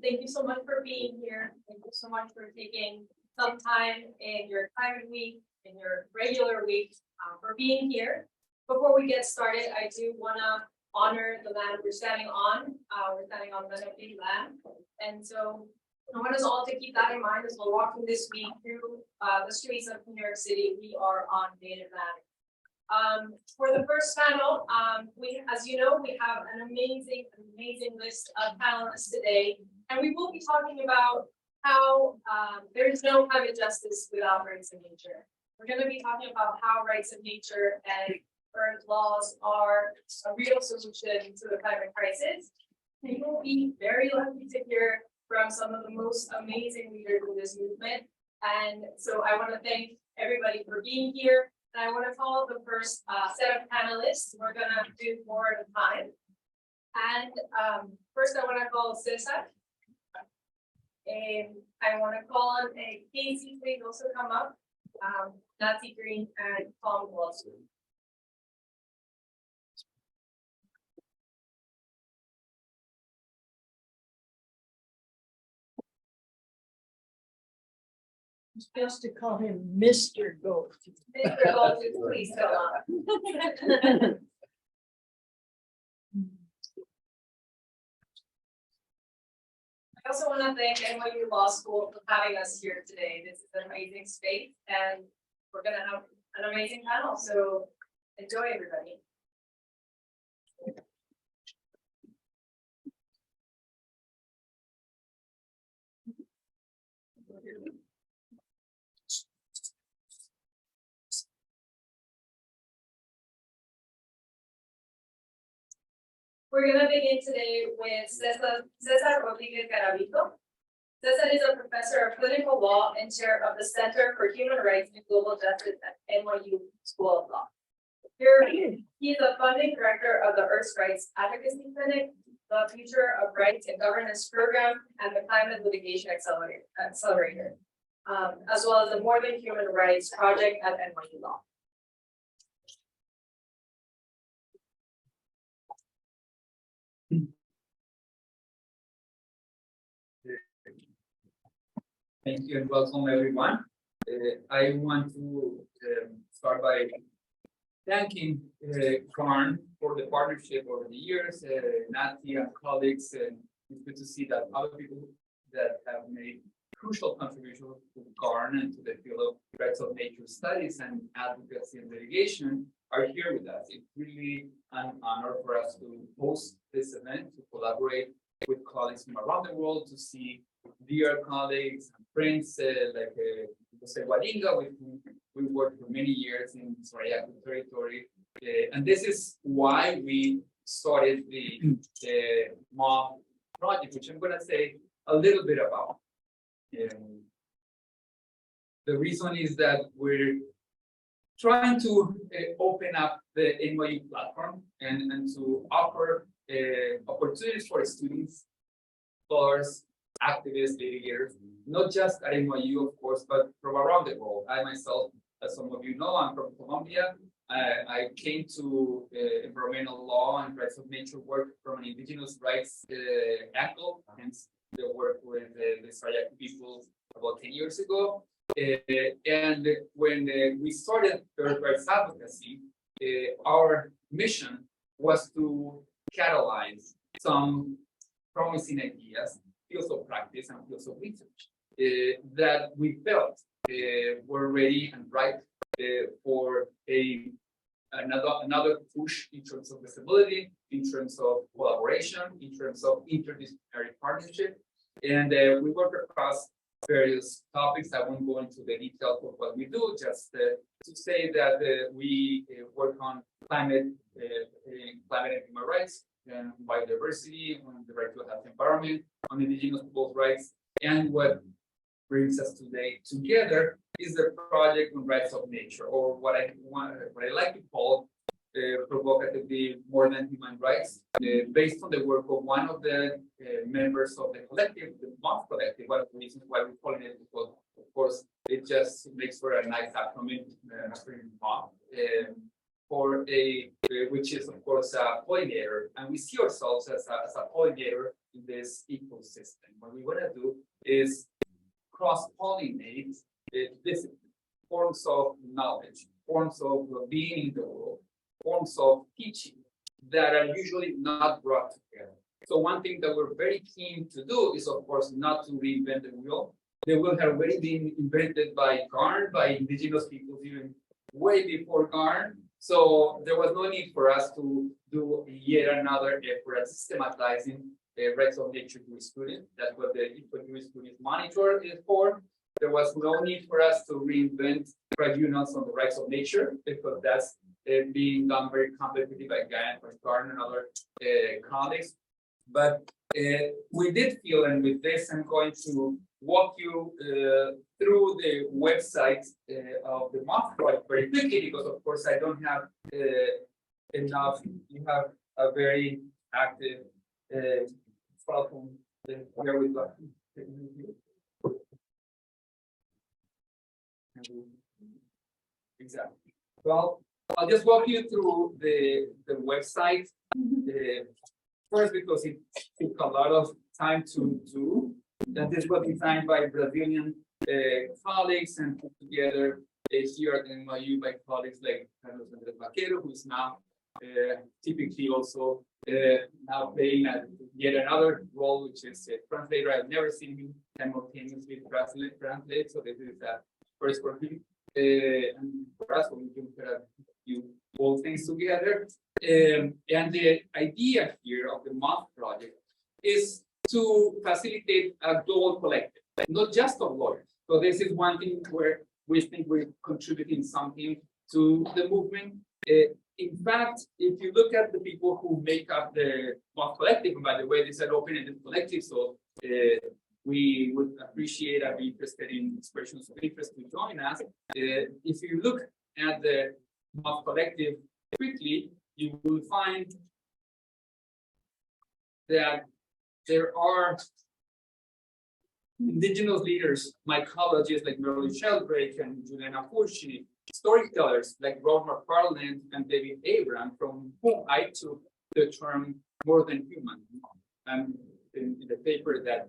Thank you so much for being here. Thank you so much for taking some time in your Climate Week, in your regular week, for being here. Before we get started, I do want to honor the land we're standing on. We're standing on Lenape land. And so I want us all to keep that in mind as we're walking this week through the streets of New York City. We are on native land. For the first panel, as you know, we have an amazing list of panelists today, and we will be talking about how there is no climate justice without rights of nature. We're going to be talking about how rights of nature and earth laws are a real solution to the climate crisis. And you will be very lucky to hear from some of the most amazing leaders in this movement. And so I want to thank everybody for being here. And I want to call the first set of panelists. We're going to do four at a time. And first, I want to call César. And I want to call on Casey, please also come up. Natalia, Greene, and Tom Goldtooth. It's best to call him Mr. Goldtooth. Mr. Goldtooth, please come on. I also want to thank NYU Law School for having us here today. This is an amazing space, and we're going to have an amazing panel. So enjoy, everybody. We're going to begin today with César Rodríguez Garavito. César is a professor of clinical law and chair of the Center for Human Rights and Global Justice at NYU School of Law. Here, he is a funding director of the Earth Rights Advocacy Clinic, the Future of Rights and Governance Program, and the Climate Litigation Accelerator, as well as the More Than Human Rights Project at NYU Law. Thank you and welcome everyone. I want to start by thanking GARN for the partnership over the years, Natalia and colleagues, and it's good to see that other people that have made crucial contributions to GARN and to the field of rights of nature studies and advocacy and litigation are here with us. It's really an honor for us to host this event, to collaborate with colleagues from around the world, to see dear colleagues and friends like José Gualinga, with whom we worked for many years in Sarayaku territory. And this is why we started the MOTH project, which I'm going to say a little bit about. The reason is that we're trying to open up the NYU platform and to offer opportunities for students, scholars, activists, litigators, not just at NYU, of course, but from around the world. I myself, as some of you know, I'm from Colombia. I came to environmental law and rights of nature work from an indigenous rights angle, hence the work with the Sarayaku people about 10 years ago. And when we started Earth Rights Advocacy, our mission was to catalyze some promising ideas, fields of practice and fields of research that we felt were ready and ripe for another push in terms of visibility, in terms of collaboration, in terms of interdisciplinary partnership. And we work across various topics. I won't go into the details of what we do, just to say that we work on climate and human rights, and biodiversity, on the right to a healthy environment, on indigenous people's rights, and what brings us today together is the project on rights of nature, or what I like to call provocatively more than human rights, based on the work of one of the members of the collective, the MOTH collective. One of the reasons why we're calling it, because of course it just makes for a nice acronym, MOTH. for which is of course a pollinator, and we see ourselves as a pollinator in this ecosystem. What we want to do is cross-pollinate disciplines, forms of knowledge, forms of being in the world, forms of teaching that are usually not brought together. So one thing that we're very keen to do is, of course, not to reinvent the wheel. The wheel had already been invented by GARN, by indigenous peoples, even way before GARN. So there was no need for us to do yet another effort at systematizing rights of nature jurisprudence. That's what the jurisprudence monitor is for. There was no need for us to reinvent tribunals on the rights of nature, because that's being done very competently by GARN and other colleagues. But we did feel, and with this, I'm going to walk you through the website of the MOTH project very quickly, because of course I don't have enough. You have a very active platform here with us. Exactly. Well, I'll just walk you through the website. First, because it took a lot of time to do. And this was designed by Brazilian colleagues and put together here at NYU by colleagues like Carlos Andrés Vaquero, who is now typically also now playing yet another role, which is a translator. I've never seen him simultaneously translate, so this is a first for him. And for us, we can put a few all things together. And the idea here of the MOTH project is to facilitate a global collective, not just of lawyers. So this is one thing where we think we're contributing something to the movement. In fact, if you look at the people who make up the MOTH collective, and by the way, this is an open-ended collective, so we would appreciate and be interested in expressions of interest to join us. If you look at the MOTH collective quickly, you will find that there are indigenous leaders, mycologists like Merle Sheldrake and Juliana Fulci, storytellers like Rod McFarland and David Abram, from whom I took the term more than human. And in the paper that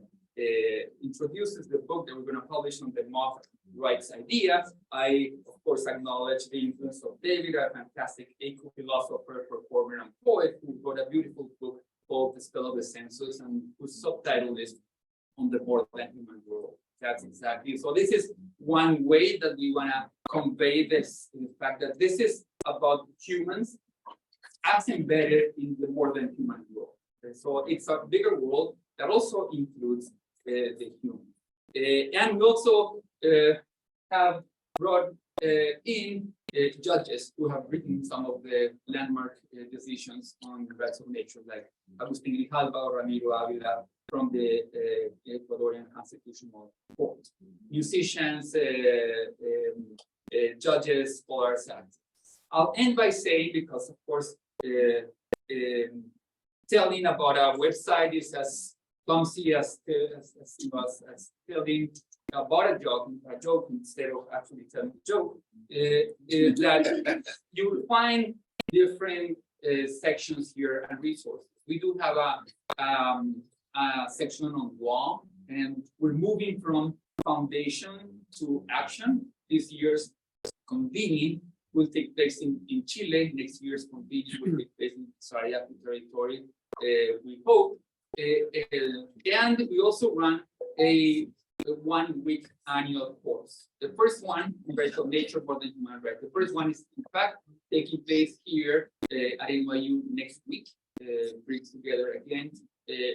introduces the book that we're going to publish on the MOTH rights idea, I, of course, acknowledge the influence of David, a fantastic eco-philosopher, performer, and poet who wrote a beautiful book called The Spell of the Census, and whose subtitle is On the More Than Human World. That's exactly. So this is one way that we want to convey this, in the fact that this is about humans as embedded in the more than human world. Okay? So it's a bigger world that also includes the human. And we also have brought in judges who have written some of the landmark decisions on the rights of nature, like Agustin Grijalva or Ramiro Avila from the Ecuadorian Constitutional Court. Musicians, judges, scholars, activists. I'll end by saying, because of course, telling about our website is as clumsy as telling about a joke instead of actually telling a joke, is that you will find different sections here and resources. We do have a section on law, and we're moving from foundation to action. This year's convening will take place in Chile. Next year's convening will take place in Sarayaku territory, we hope. And we also run a 1 week annual course. The first one, Rights of Nature for the Human Rights. The first one is in fact taking place here at NYU next week. Brings together again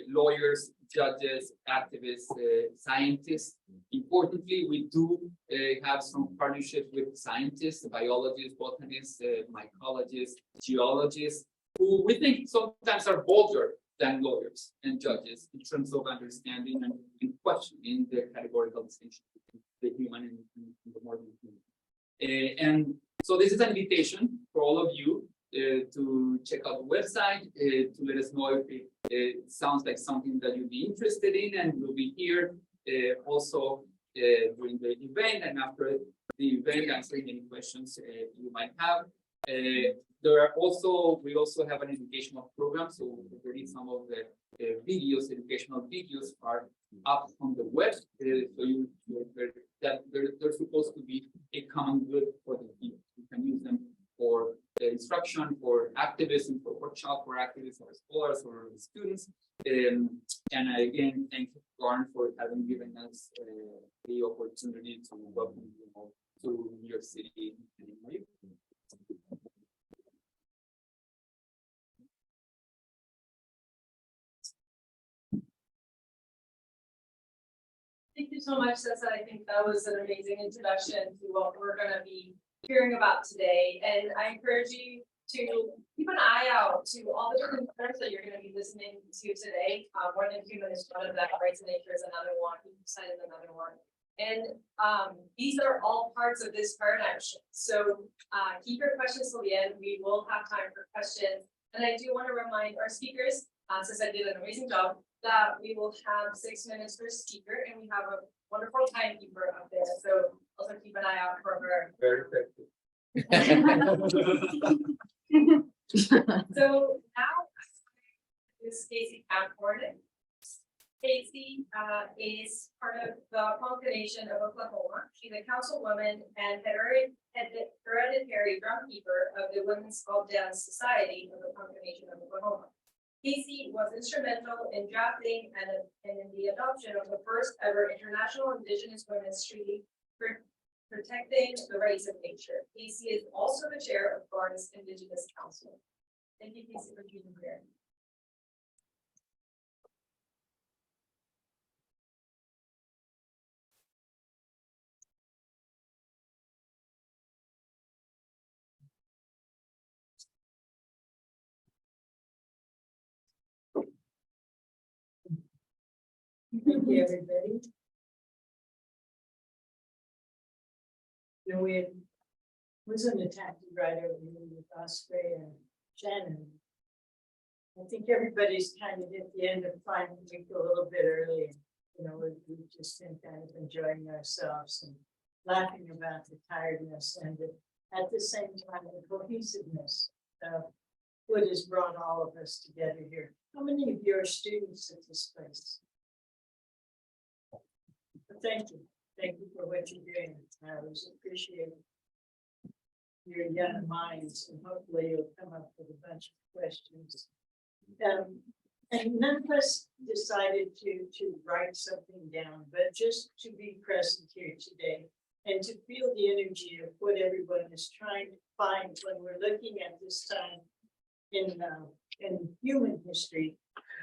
lawyers, judges, activists, scientists. Importantly, we do have some partnerships with scientists, biologists, botanists, mycologists, geologists, who we think sometimes are bolder than lawyers and judges in terms of understanding and questioning the categorical distinction between the human and the more than human. And so this is an invitation for all of you to check out the website, to let us know if it sounds like something that you'll be interested in, and we'll be here also during the event and after the event answering any questions you might have. we also have an educational program, so already some of the educational videos are up on the web. So they're supposed to be a common good for the people. You can use them for instruction, for activism, for workshop, for activists, or scholars, or students. And again, thank you, GARN, for having given us the opportunity to welcome you all to New York City and NYU. Thank you so much, César. I think that was an amazing introduction to what we're going to be hearing about today. And I encourage you to keep an eye out to all the different terms that you're going to be listening to today. More than human is one of them. Rights of nature is another one. Ecocide is another one. And these are all parts of this paradigm shift. So keep your questions till the end. We will have time for questions. And I do want to remind our speakers, since I did an amazing job, that we will have 6 minutes per speaker, and we have a wonderful timekeeper up there. So also keep an eye out for her. Very effective. So now is Casey Horinek. Casey is part of the Ponca Nation of Oklahoma. She's a councilwoman and hereditary drumkeeper of the Women's Folk Dance Society of the Ponca Nation of Oklahoma. Casey was instrumental in drafting and in the adoption of the first ever international Indigenous Women's Treaty for protecting the rights of nature. Casey is also the chair of GARN's Indigenous Council. Thank you, Casey, for being here. Thank you, everybody. You know, we was an attack right over here with Osprey and Shannon. I think everybody's kind of at the end of final week a little bit earlier. You know, we've just been kind of enjoying ourselves and laughing about the tiredness and at the same time the cohesiveness of what has brought all of us together here. How many of you are students at this place? Thank you. Thank you for what you're doing. I always appreciate your young minds, and hopefully you'll come up with a bunch of questions. And none of us decided to write something down, but just to be present here today and to feel the energy of what everyone is trying to find when we're looking at this time in human history,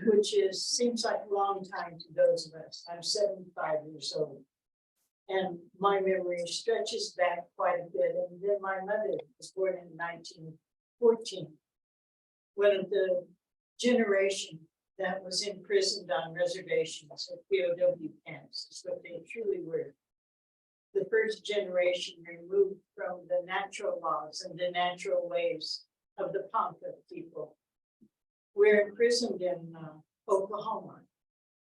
which seems like a long time to those of us. I'm 75 years old, and my memory stretches back quite a bit. And then my mother was born in 1914, one of the generation that was imprisoned on reservations at POW camps, is what they truly were. The first generation removed from the natural laws and the natural ways of the Ponca people. We're imprisoned in Oklahoma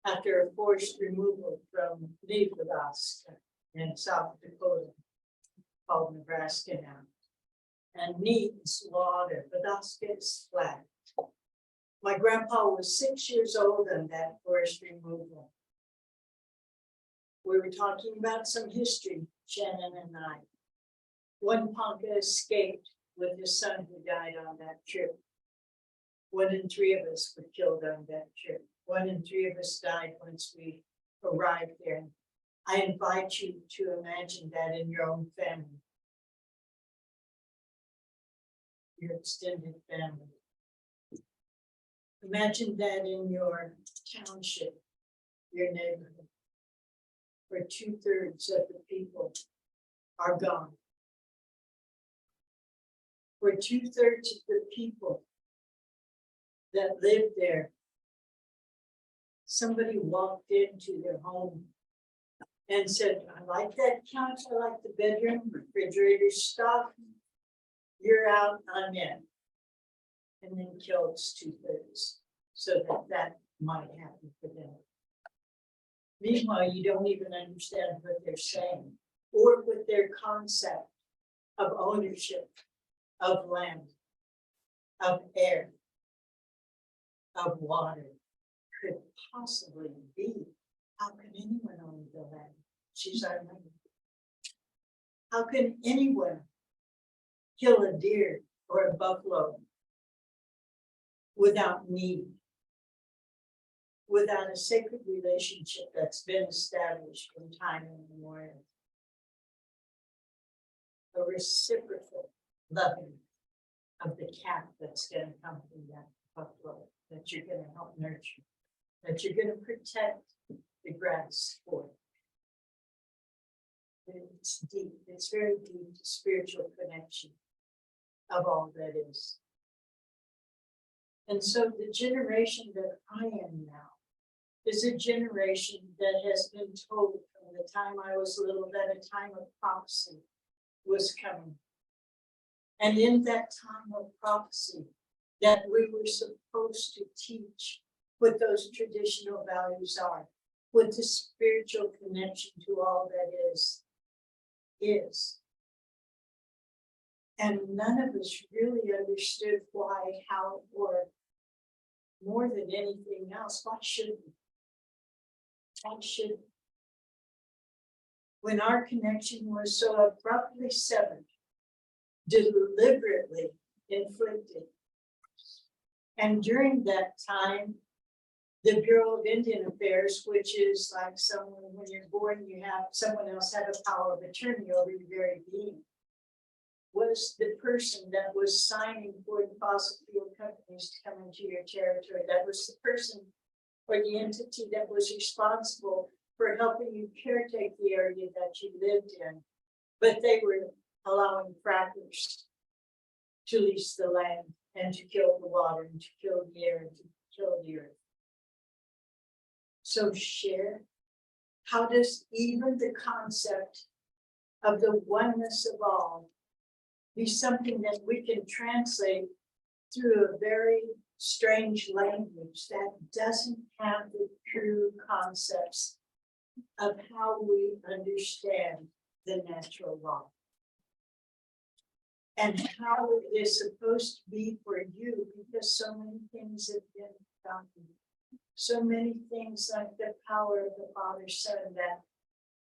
after a forced removal from Nebraska in South Dakota, called Nebraska now. And meat is slaughtered, Nebraska is flat. My grandpa was 6 years old on that forced removal. We were talking about some history, Shannon and I. One Ponca escaped with his son who died on that trip. 1 in 3 of us were killed on that trip. 1 in 3 of us died once we arrived there. I invite you to imagine that in your own family, your extended family. Imagine that in your township, your neighborhood, where 2/3 of the people are gone. Where 2/3 of the people that lived there, somebody walked into their home and said, I like that couch, I like the bedroom, refrigerator stock, you're out, I'm in. And then killed 2/3 so that might happen for them. Meanwhile, you don't even understand what they're saying or what their concept of ownership of land of air, of water could possibly be? How can anyone own the land? She's our land. How can anyone kill a deer or a buffalo without need? Without a sacred relationship that's been established from time immemorial. A reciprocal loving of the cat that's going to come from that buffalo, that you're going to help nurture, that you're going to protect the grass for. It's deep, it's very deep, the spiritual connection of all that is. And so the generation that I am now is a generation that has been told from the time I was little that a time of prophecy was coming. And in that time of prophecy, that we were supposed to teach what those traditional values are, what the spiritual connection to all that is. And none of us really understood why, how, or more than anything else, why should we? Why should we? When our connection was so abruptly severed, deliberately inflicted. And during that time, the Bureau of Indian Affairs, which is like someone, when you're born, you have someone else have a power of attorney over your very being, was the person that was signing for the fossil fuel companies to come into your territory. That was the person or the entity that was responsible for helping you caretake the area that you lived in. But they were allowing frackers to lease the land and to kill the water and to kill the air and to kill the earth. So share, how does even the concept of the oneness of all be something that we can translate through a very strange language that doesn't have the true concepts of how we understand the natural law? And how it is supposed to be for you, because so many things have been forgotten. So many things like the power of the Father, Son, that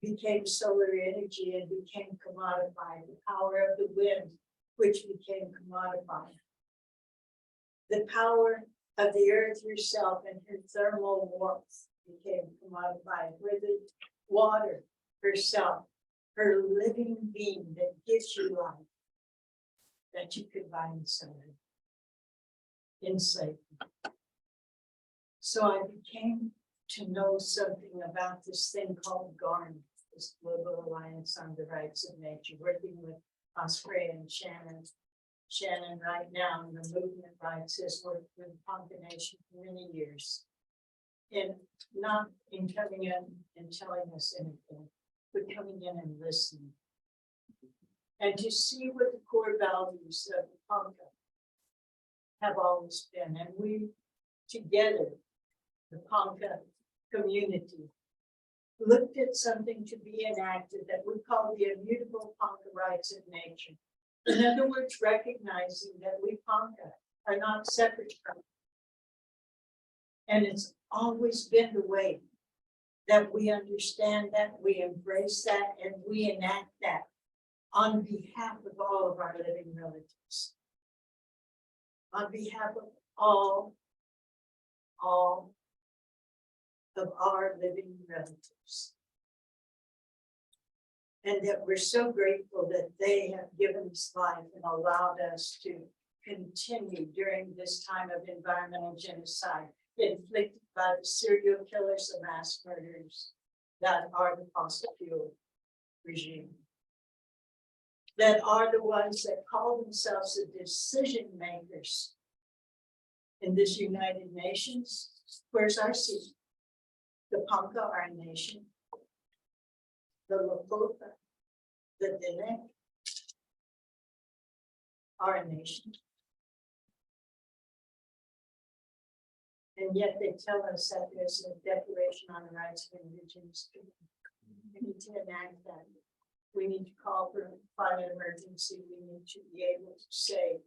became solar energy and became commodified. The power of the wind, which became commodified. The power of the earth herself and her thermal warmth became commodified. Where the water herself, her living being that gives you life, that you could buy and sell in slavery. So I became to know something about this thing called GARN, this Global Alliance on the Rights of Nature, working with Osprey and Shannon. Shannon right now in the movement rights has worked with the Ponca Nation for many years. And not in coming in and telling us anything, but coming in and listening. And to see what the core values of the Ponca have always been. And we together, the Ponca community, looked at something to be enacted that we call the immutable Ponca rights of nature. In other words, recognizing that we Ponca are not separate from it. And it's always been the way that we understand that, we embrace that, and we enact that on behalf of all of our living relatives. On behalf of all of our living relatives. And that we're so grateful that they have given us life and allowed us to continue during this time of environmental genocide inflicted by the serial killers and mass murderers that are the fossil fuel regime. That are the ones that call themselves the decision makers in this United Nations. Where's our seat? The Ponca, our nation. The Lakota, the Dine, our nation. And yet they tell us that there's a Declaration on the Rights of Indigenous People. We need to enact that. We need to call for a climate emergency. We need to be able to say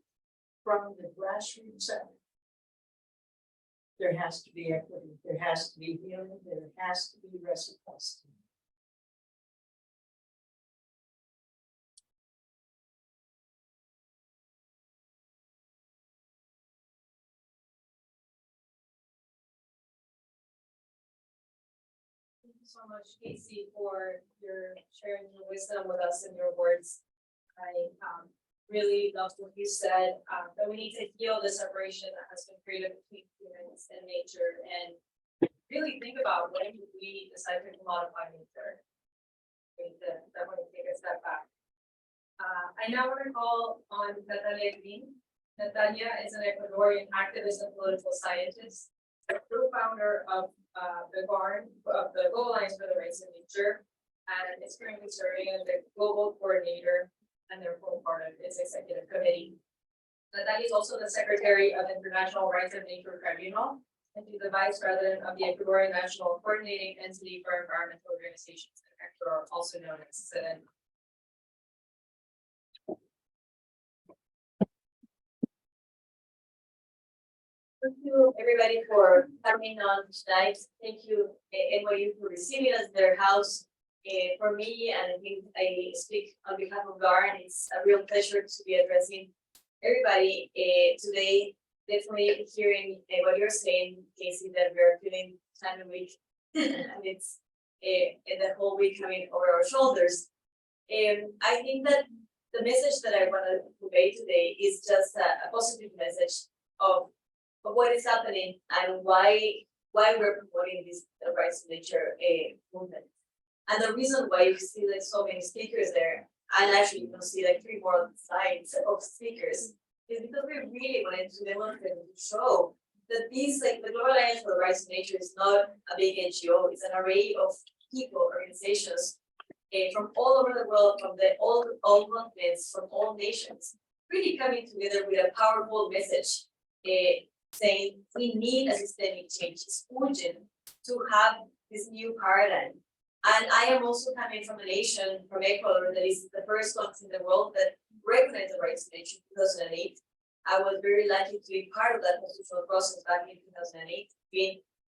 from the grassroots up. There has to be equity, there has to be healing, there has to be reciprocity. Thank you so much, Casey, for your sharing your wisdom with us and your words. I really loved what you said, that we need to heal the separation that has been created between humans and nature, and really think about when we decide to modify nature. We need to definitely take a step back. I now want to call on Natalia Greene. Natalia is an Ecuadorian activist and political scientist, a co-founder of the GARN, of the Global Alliance for the Rights of Nature, and is currently serving as the global coordinator and therefore part of its executive committee. Natalia is also the secretary of International Rights of Nature Tribunal, and she's the vice president of the Ecuadorian National Coordinating Entity for Environmental Organizations in Ecuador, also known as CIDEN. Thank you, everybody, for coming on tonight. Thank you, NYU, for receiving us in their house. For me, and I think I speak on behalf of GARN, it's a real pleasure to be addressing everybody today. Definitely hearing what you're saying, Casey, that we're feeling Climate Week, and it's the whole week coming over our shoulders. I think that the message that I want to convey today is just a positive message of what is happening and why we're promoting this rights of nature movement. And the reason why you see like so many speakers there, and actually you can see like 3 more slides of speakers, is because we really wanted to demonstrate and to show that these, like the Global Alliance for the Rights of Nature, is not a big NGO, it's an array of people, organizations from all over the world, from all continents, from all nations, really coming together with a powerful message saying we need a systemic change. It's urgent to have this new paradigm. And I am also coming from a nation, from Ecuador, that is the first country in the world that recognized the rights of nature in 2008. I was very lucky to be part of that constitutional process back in 2008.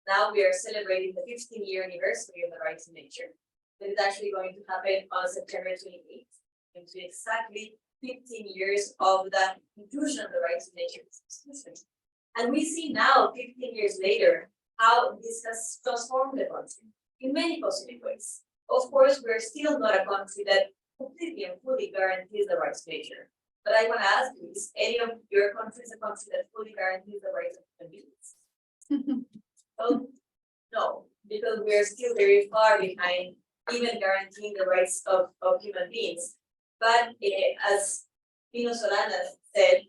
Now we are celebrating the 15-year anniversary of the rights of nature. That is actually going to happen on September 28th, into exactly 15 years of the inclusion of the rights of nature in the Constitution. And we see now, 15 years later, how this has transformed the country in many positive ways. Of course, we're still not a country that completely and fully guarantees the rights of nature. But I want to ask you, is any of your countries a country that fully guarantees the rights of human beings? Well, no, because we're still very far behind even guaranteeing the rights of human beings. But as Pino Solana said,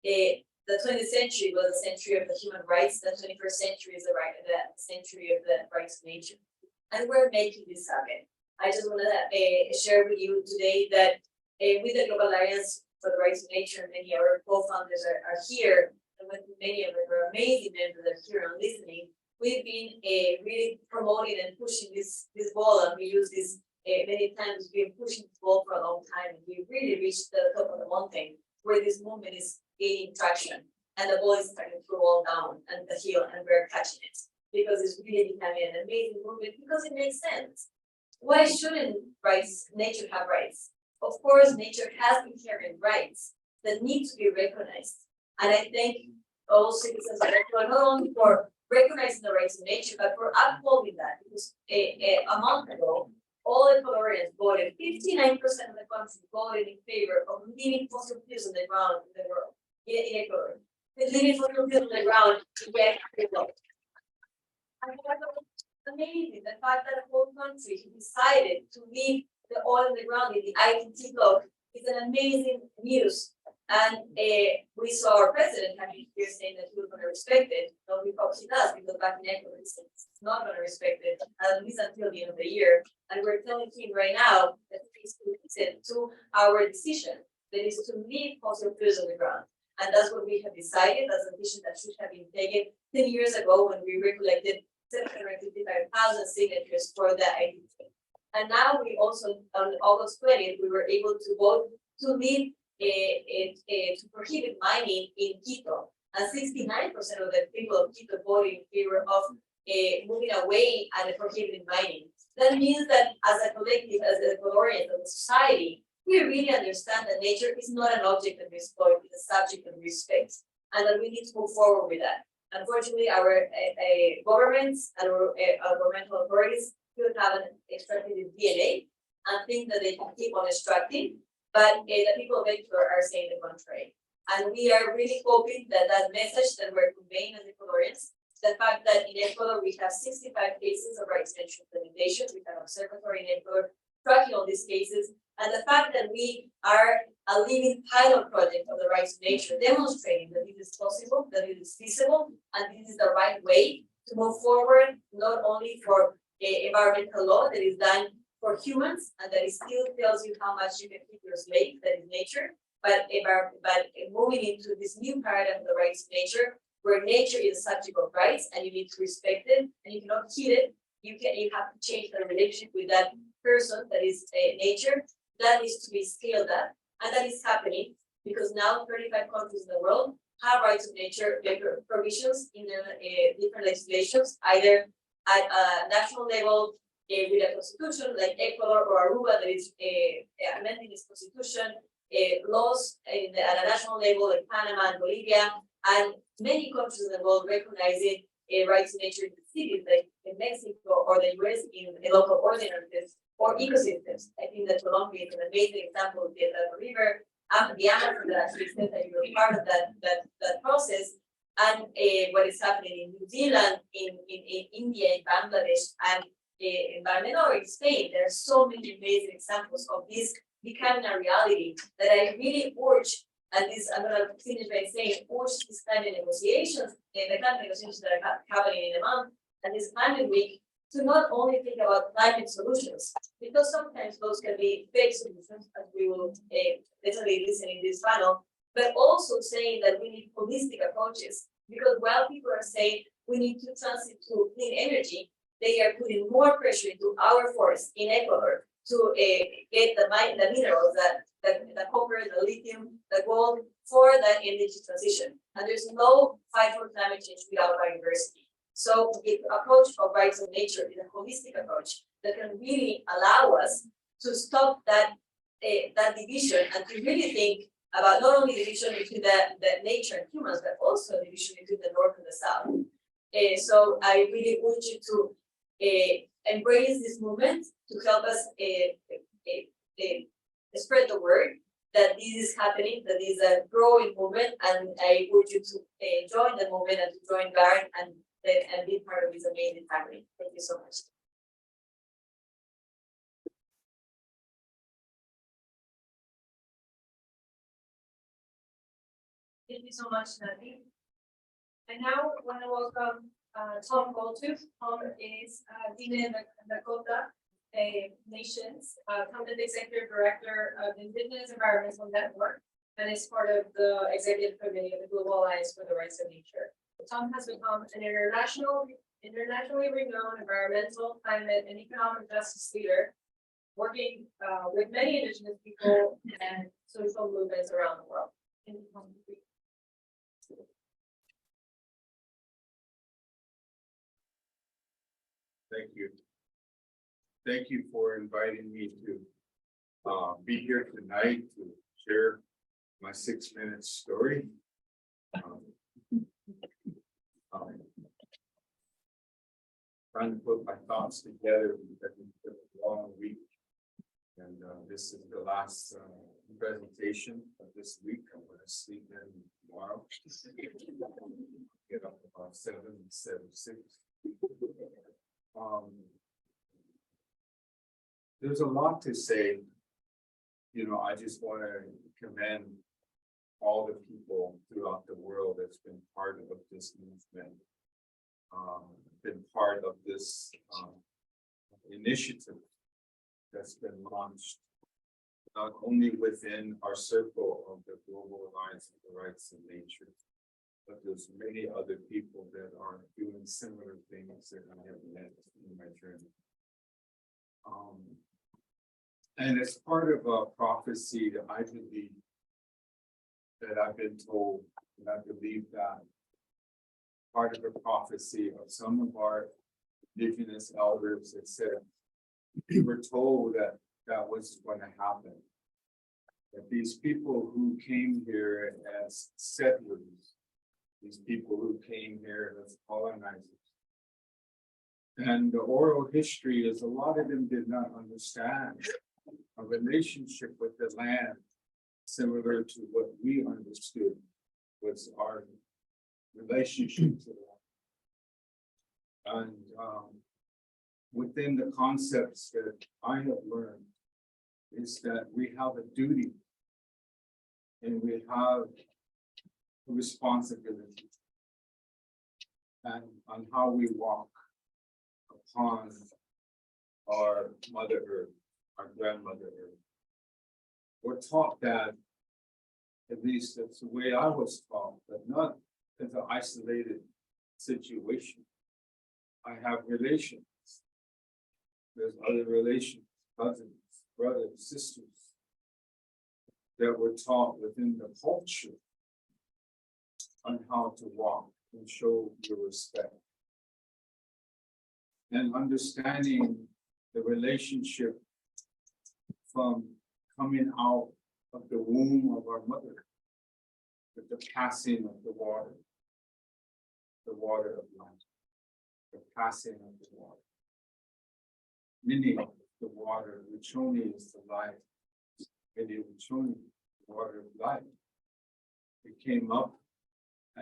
the 20th century was the century of the human rights. The 21st century is the century of the rights of nature. And we're making this happen. I just want to share with you today that with the Global Alliance for the Rights of Nature, many of our co-founders are here, and with many of our amazing members that are here and listening, we've been really promoting and pushing this ball, and we use this many times. We've been pushing this ball for a long time. We really reached the top of the mountain where this movement is gaining traction, and the ball is starting to roll down and the hill, and we're catching it because it's really becoming an amazing movement because it makes sense. Why shouldn't nature have rights? Of course, nature has inherent rights that need to be recognized. And I thank all citizens of Ecuador not only for recognizing the rights of nature, but for upholding that. Because a month ago, all Ecuadorians voted, 59% of the country voted in favor of leaving fossil fuels on the ground in the world, in Ecuador. Leaving fossil fuels on the ground to get the vote. And that was amazing. The fact that the whole country decided to leave the oil on the ground in the ITT block is an amazing news. And we saw our president coming here saying that he was going to respect it. No, we hope he does, because back in Ecuador, he's not going to respect it, at least until the end of the year. And we're telling him right now that he's to listen to our decision, that is to leave fossil fuels on the ground. And that's what we have decided. That's a decision that should have been taken 10 years ago when we recollected 755,000 signatures for the ITT. And now we also, on August 20th, we were able to vote to leave to prohibit mining in Quito. And 69% of the people of Quito voted in favor of moving away and prohibiting mining. That means that as a collective, as the Ecuadorians of the society, we really understand that nature is not an object that we exploit, it's a subject that we respect, and that we need to move forward with that. Unfortunately, our governments and our governmental authorities still haven't extracted the DNA and think that they can keep on extracting, but the people of Ecuador are saying the contrary. And we are really hoping that that message that we're conveying as Ecuadorians, the fact that in Ecuador we have 65 cases of rights nature implementation, we have an observatory in Ecuador tracking all these cases, and the fact that we are a living pilot project of the rights of nature, demonstrating that it is possible, that it is feasible, and this is the right way to move forward, not only for environmental law that is done for humans, and that it still tells you how much you can keep your slave, that is nature, but moving into this new paradigm of the rights of nature, where nature is a subject of rights, and you need to respect it, and you cannot kill it. You have to change the relationship with that person that is nature. That is to be scaled up, and that is happening because now 35 countries in the world have rights of nature provisions in their different legislations, either at a national level with a constitution like Ecuador or Aruba that is amending its constitution, laws at a national level like Panama and Bolivia, and many countries in the world recognizing rights of nature in the cities like in Mexico or the US in local ordinances or ecosystems. I think that Colombia is an amazing example of the river, the Amazon that actually said that you were part of that process, and what is happening in New Zealand, in India, in Bangladesh, and in Barcelona, in Spain. There are so many amazing examples of this becoming a reality that I really urge, and this I'm going to finish by saying, urge these climate negotiations, the climate negotiations that are happening in a month, and this climate week, to not only think about climate solutions, because sometimes those can be fake solutions, as we will definitely listen in this panel, but also saying that we need holistic approaches, because while people are saying we need to transit to clean energy, they are putting more pressure into our forests in Ecuador to get the minerals, the copper, the lithium, the gold for that energy transition. And there's no fight for climate change without biodiversity. So the approach of rights of nature is a holistic approach that can really allow us to stop that division and to really think about not only the division between the nature and humans, but also the division between the north and the south. So I really urge you to embrace this movement to help us spread the word that this is happening, that is a growing movement, and I urge you to join the movement and to join GARN and be part of this amazing family. Thank you so much. Thank you so much, Natalie. And now I want to welcome Tom Goldtooth. Tom is Dine and Dakota Nations, Content Executive Director of the Indigenous Environmental Network, and is part of the Executive Committee of the Global Alliance for the Rights of Nature. Tom has become an internationally renowned environmental, climate, and economic justice leader, working with many Indigenous people and social movements around the world. Thank you. Thank you for inviting me to be here tonight to share my 6-minute story. Trying to put my thoughts together because it's been a long week, and this is the last presentation of this week. I'm going to sleep in tomorrow. Get up about 7:06. There's a lot to say. You know, I just want to commend all the people throughout the world that's been part of this movement, been part of this initiative that's been launched, not only within our circle of the Global Alliance for the Rights of Nature, but there's many other people that are doing similar things that I have met in my journey. And as part of a prophecy that I believe that I've been told, and I believe that part of the prophecy of some of our indigenous elders that said, we were told that that was going to happen. That these people who came here as settlers, these people who came here as colonizers, and the oral history is a lot of them did not understand a relationship with the land similar to what we understood was our relationship to the land. And within the concepts that I have learned is that we have a duty and we have a responsibility and on how we walk upon our Mother Earth, our grandmother Earth. We're taught that, at least that's the way I was taught, but not as an isolated situation. I have relations. There's other relations, cousins, brothers, sisters, that were taught within the culture on how to walk and show your respect. And understanding the relationship from coming out of the womb of our mother, with the passing of the water of life, the passing of the water. Meaning the water, which only is the life, which only the water of life. It came up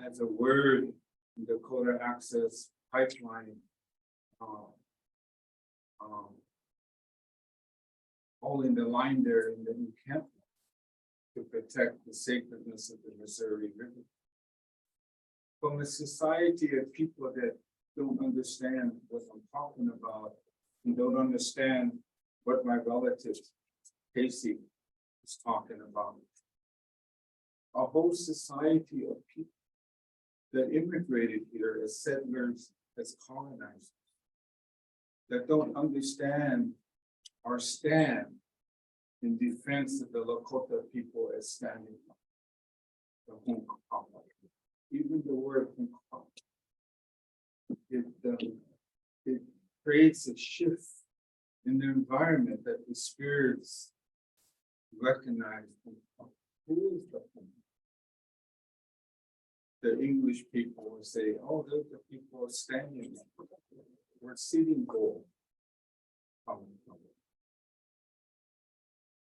as a word in Dakota Access Pipeline. Holding the line there in the encampment to protect the sacredness of the Missouri River. From a society of people that don't understand what I'm talking about, and don't understand what my relative Casey is talking about. A whole society of people that immigrated here as settlers, as colonizers, that don't understand our stand in defense of the Lakota people as standing up. The Ponca. Even the word Ponca, it creates a shift in the environment that the spirits recognize. Who is the Ponca? The English people will say, oh, they're the people standing up. We're sitting gold.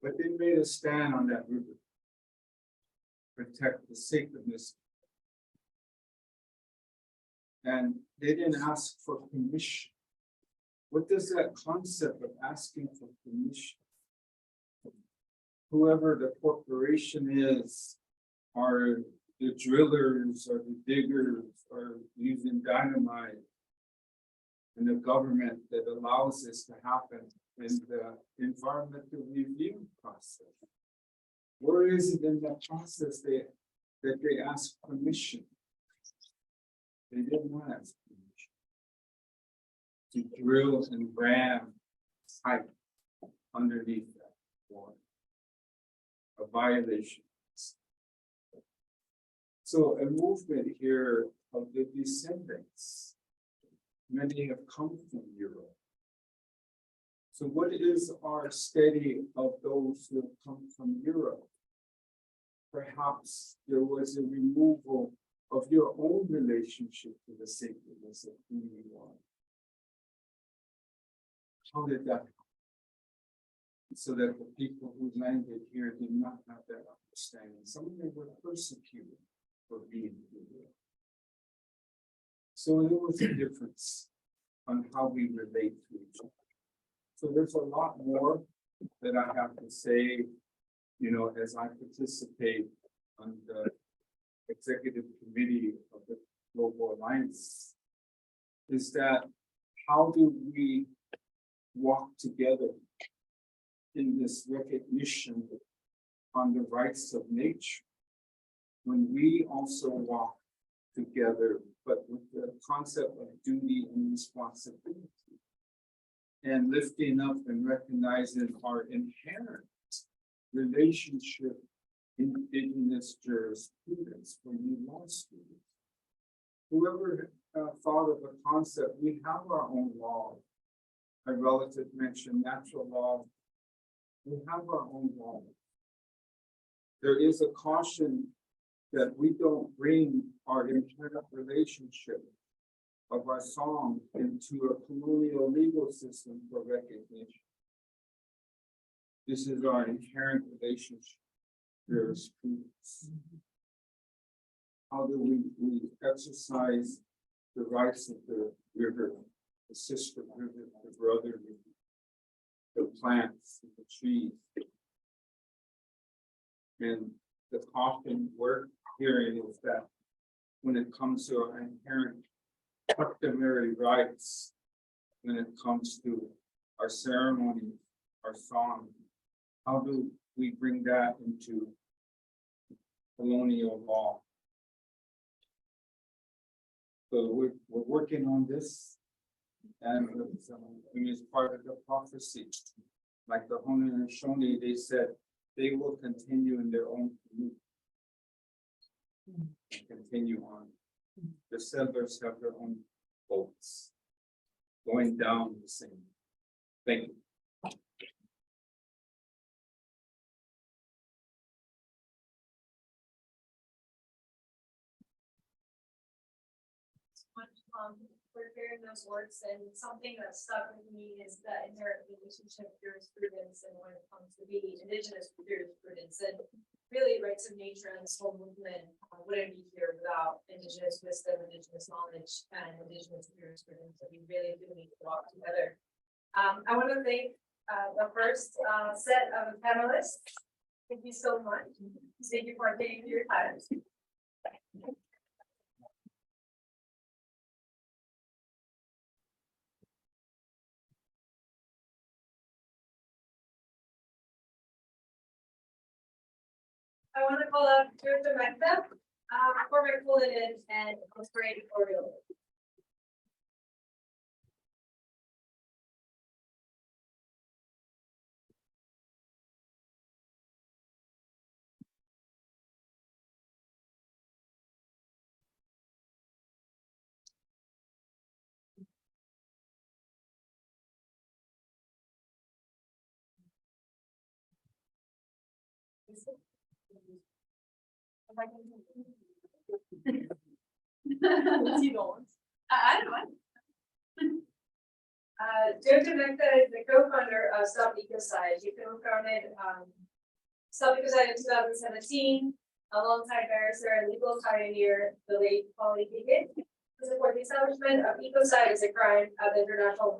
But they made a stand on that river, protect the sacredness. And they didn't ask for permission. What does that concept of asking for permission? Whoever the corporation is, are the drillers or the diggers or using dynamite, and the government that allows this to happen in the environmental review process. Where is it in that process that they ask permission? They didn't want to ask permission to drill and ram pipe underneath that water. A violation. So a movement here of the descendants. Many have come from Europe. So what is our study of those who have come from Europe? Perhaps there was a removal of your own relationship to the sacredness of who you are. How did that happen? So that the people who landed here did not have that understanding. Some of them were persecuted for being here. So there was a difference on how we relate to each other. So there's a lot more that I have to say, you know, as I participate on the executive committee of the Global Alliance, is that how do we walk together in this recognition on the rights of nature when we also walk together, but with the concept of duty and responsibility and lifting up and recognizing our inherent relationship indigenous jurisprudence for you law students. Whoever thought of the concept, we have our own law. My relative mentioned natural law. We have our own law. There is a caution that we don't bring our inherent relationship of our song into a colonial legal system for recognition. This is our inherent relationship. Jurisprudence. How do we exercise the rights of the river, the sister river, the brother river, the plants, the trees? And the caution we're hearing is that when it comes to our inherent customary rights, when it comes to our ceremonies, our song, how do we bring that into colonial law? So we're working on this, and it's part of the prophecy. Like the Haudenosaunee, they said they will continue in their own community. Continue on. The settlers have their own boats going down the same. Thank you. For hearing those words, and something that stuck with me is that inherent relationship jurisprudence, and when it comes to the indigenous jurisprudence, and really rights of nature and this whole movement wouldn't be here without indigenous wisdom, indigenous knowledge, and indigenous jurisprudence. So we really do need to walk together. I want to thank the first set of panelists. Thank you so much. Thank you for taking your time. I want to call up Jojo Mehta, Cormac, Cullinan, and Osprey, Orielle. I don't know. Jojo Mehta is the co-founder of Ecocide. He co-founded Ecocide in 2017 alongside barrister and legal pioneer the late Keck to support the establishment of Ecocide as a crime at the International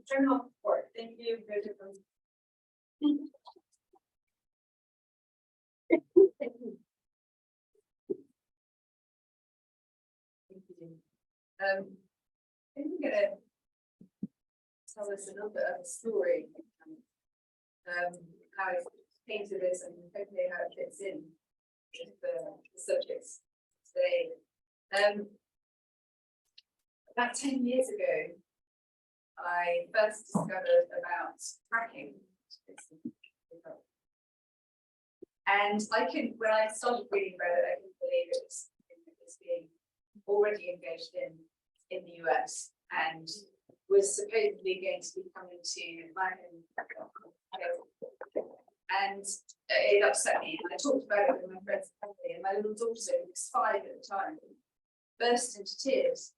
Criminal Court. Thank you, Jojo. I'm gonna tell us a little bit of a story, how I painted this and hopefully how it fits in with the subjects today. About 10 years ago, I first discovered about fracking. And when I started reading about it, I couldn't believe it was being already engaged in the US and was supposedly going to be coming to American. And it upset me. And I talked about it with my friends and family, and my little daughter, who was 5 at the time, burst into tears.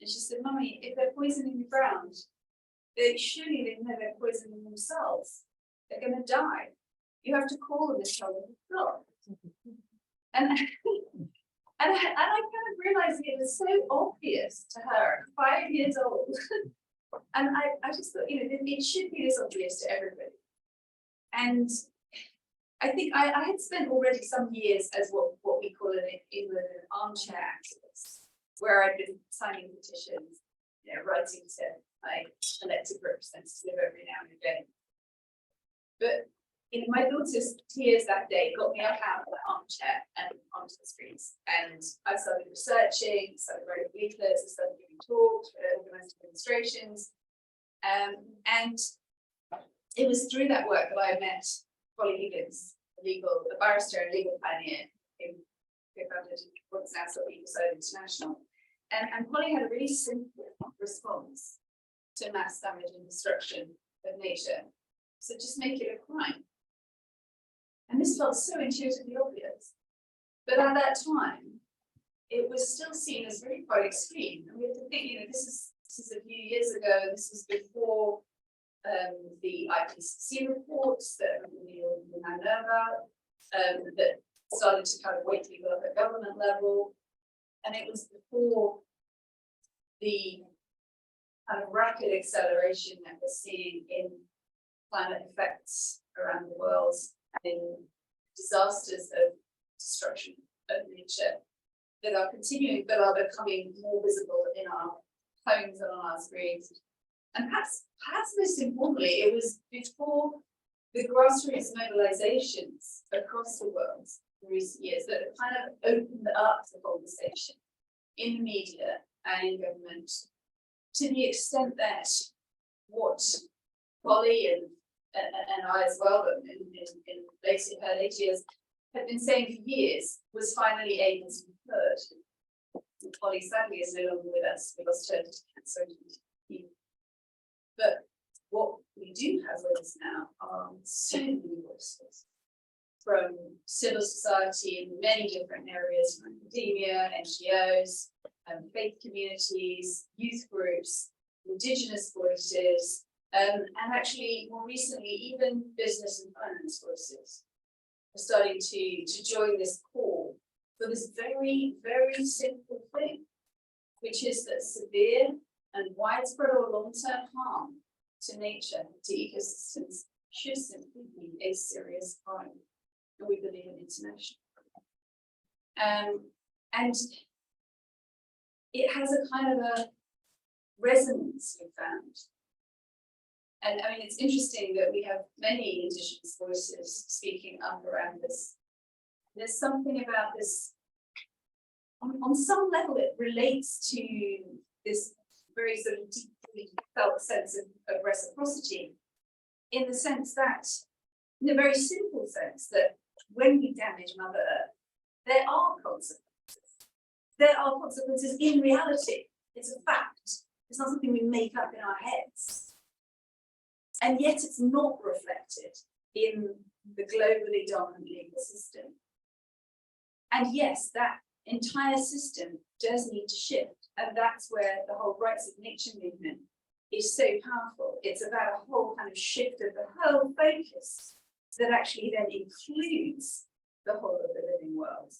And she said, "Mummy, if they're poisoning the ground, surely they know they're poisoning themselves. They're going to die. You have to call them and tell them to stop." And I kind of realized it was so obvious to her, 5 years old. And I just thought, it should be this obvious to everybody. And I think I had spent already some years as what we call in England an armchair activist, where I'd been signing petitions, writing to my elected representative every now and again. But my daughter's tears that day got me up out of the armchair and onto the streets. And I started researching, started writing leaflets, I started giving talks, organising demonstrations. And it was through that work that I met Polly Higgins, a barrister and legal pioneer who co-founded what's now sort of Ecocide International. And Polly had a really simple response to mass damage and destruction of nature. So just make it a crime. And this felt so intuitively obvious. But at that time, it was still seen as really quite extreme. And we have to think, you know, this is a few years ago, this was before the IPCC reports that we now know about, that started to kind of wake people up at government level. And it was before the kind of rapid acceleration that we're seeing in climate effects around the world, in disasters of destruction of nature that are continuing, but are becoming more visible in our homes and on our screens. And perhaps most importantly, it was before the grassroots mobilizations across the world in recent years that have kind of opened up the conversation in the media and in government, to the extent that what Polly and I as well, in her later years, had been saying for years, was finally able to be heard. And Polly sadly is no longer with us. We lost her to cancer in 2015. But what we do have with us now are so many voices from civil society in many different areas, from academia, NGOs, faith communities, youth groups, Indigenous voices, and actually more recently, even business and finance voices are starting to join this call for this very, very simple thing, which is that severe and widespread or long-term harm to nature, to ecosystems, should simply be a serious crime. And we believe in international crime. And it has a kind of a resonance, we found. And I mean, it's interesting that we have many Indigenous voices speaking up around this. There's something about this, on some level, it relates to this very sort of deeply felt sense of reciprocity, in the sense that, in a very simple sense, that when we damage Mother Earth, there are consequences. There are consequences in reality. It's a fact. It's not something we make up in our heads. And yet it's not reflected in the globally dominant legal system. And yes, that entire system does need to shift. And that's where the whole rights of nature movement is so powerful. It's about a whole kind of shift of the whole focus that actually then includes the whole of the living world.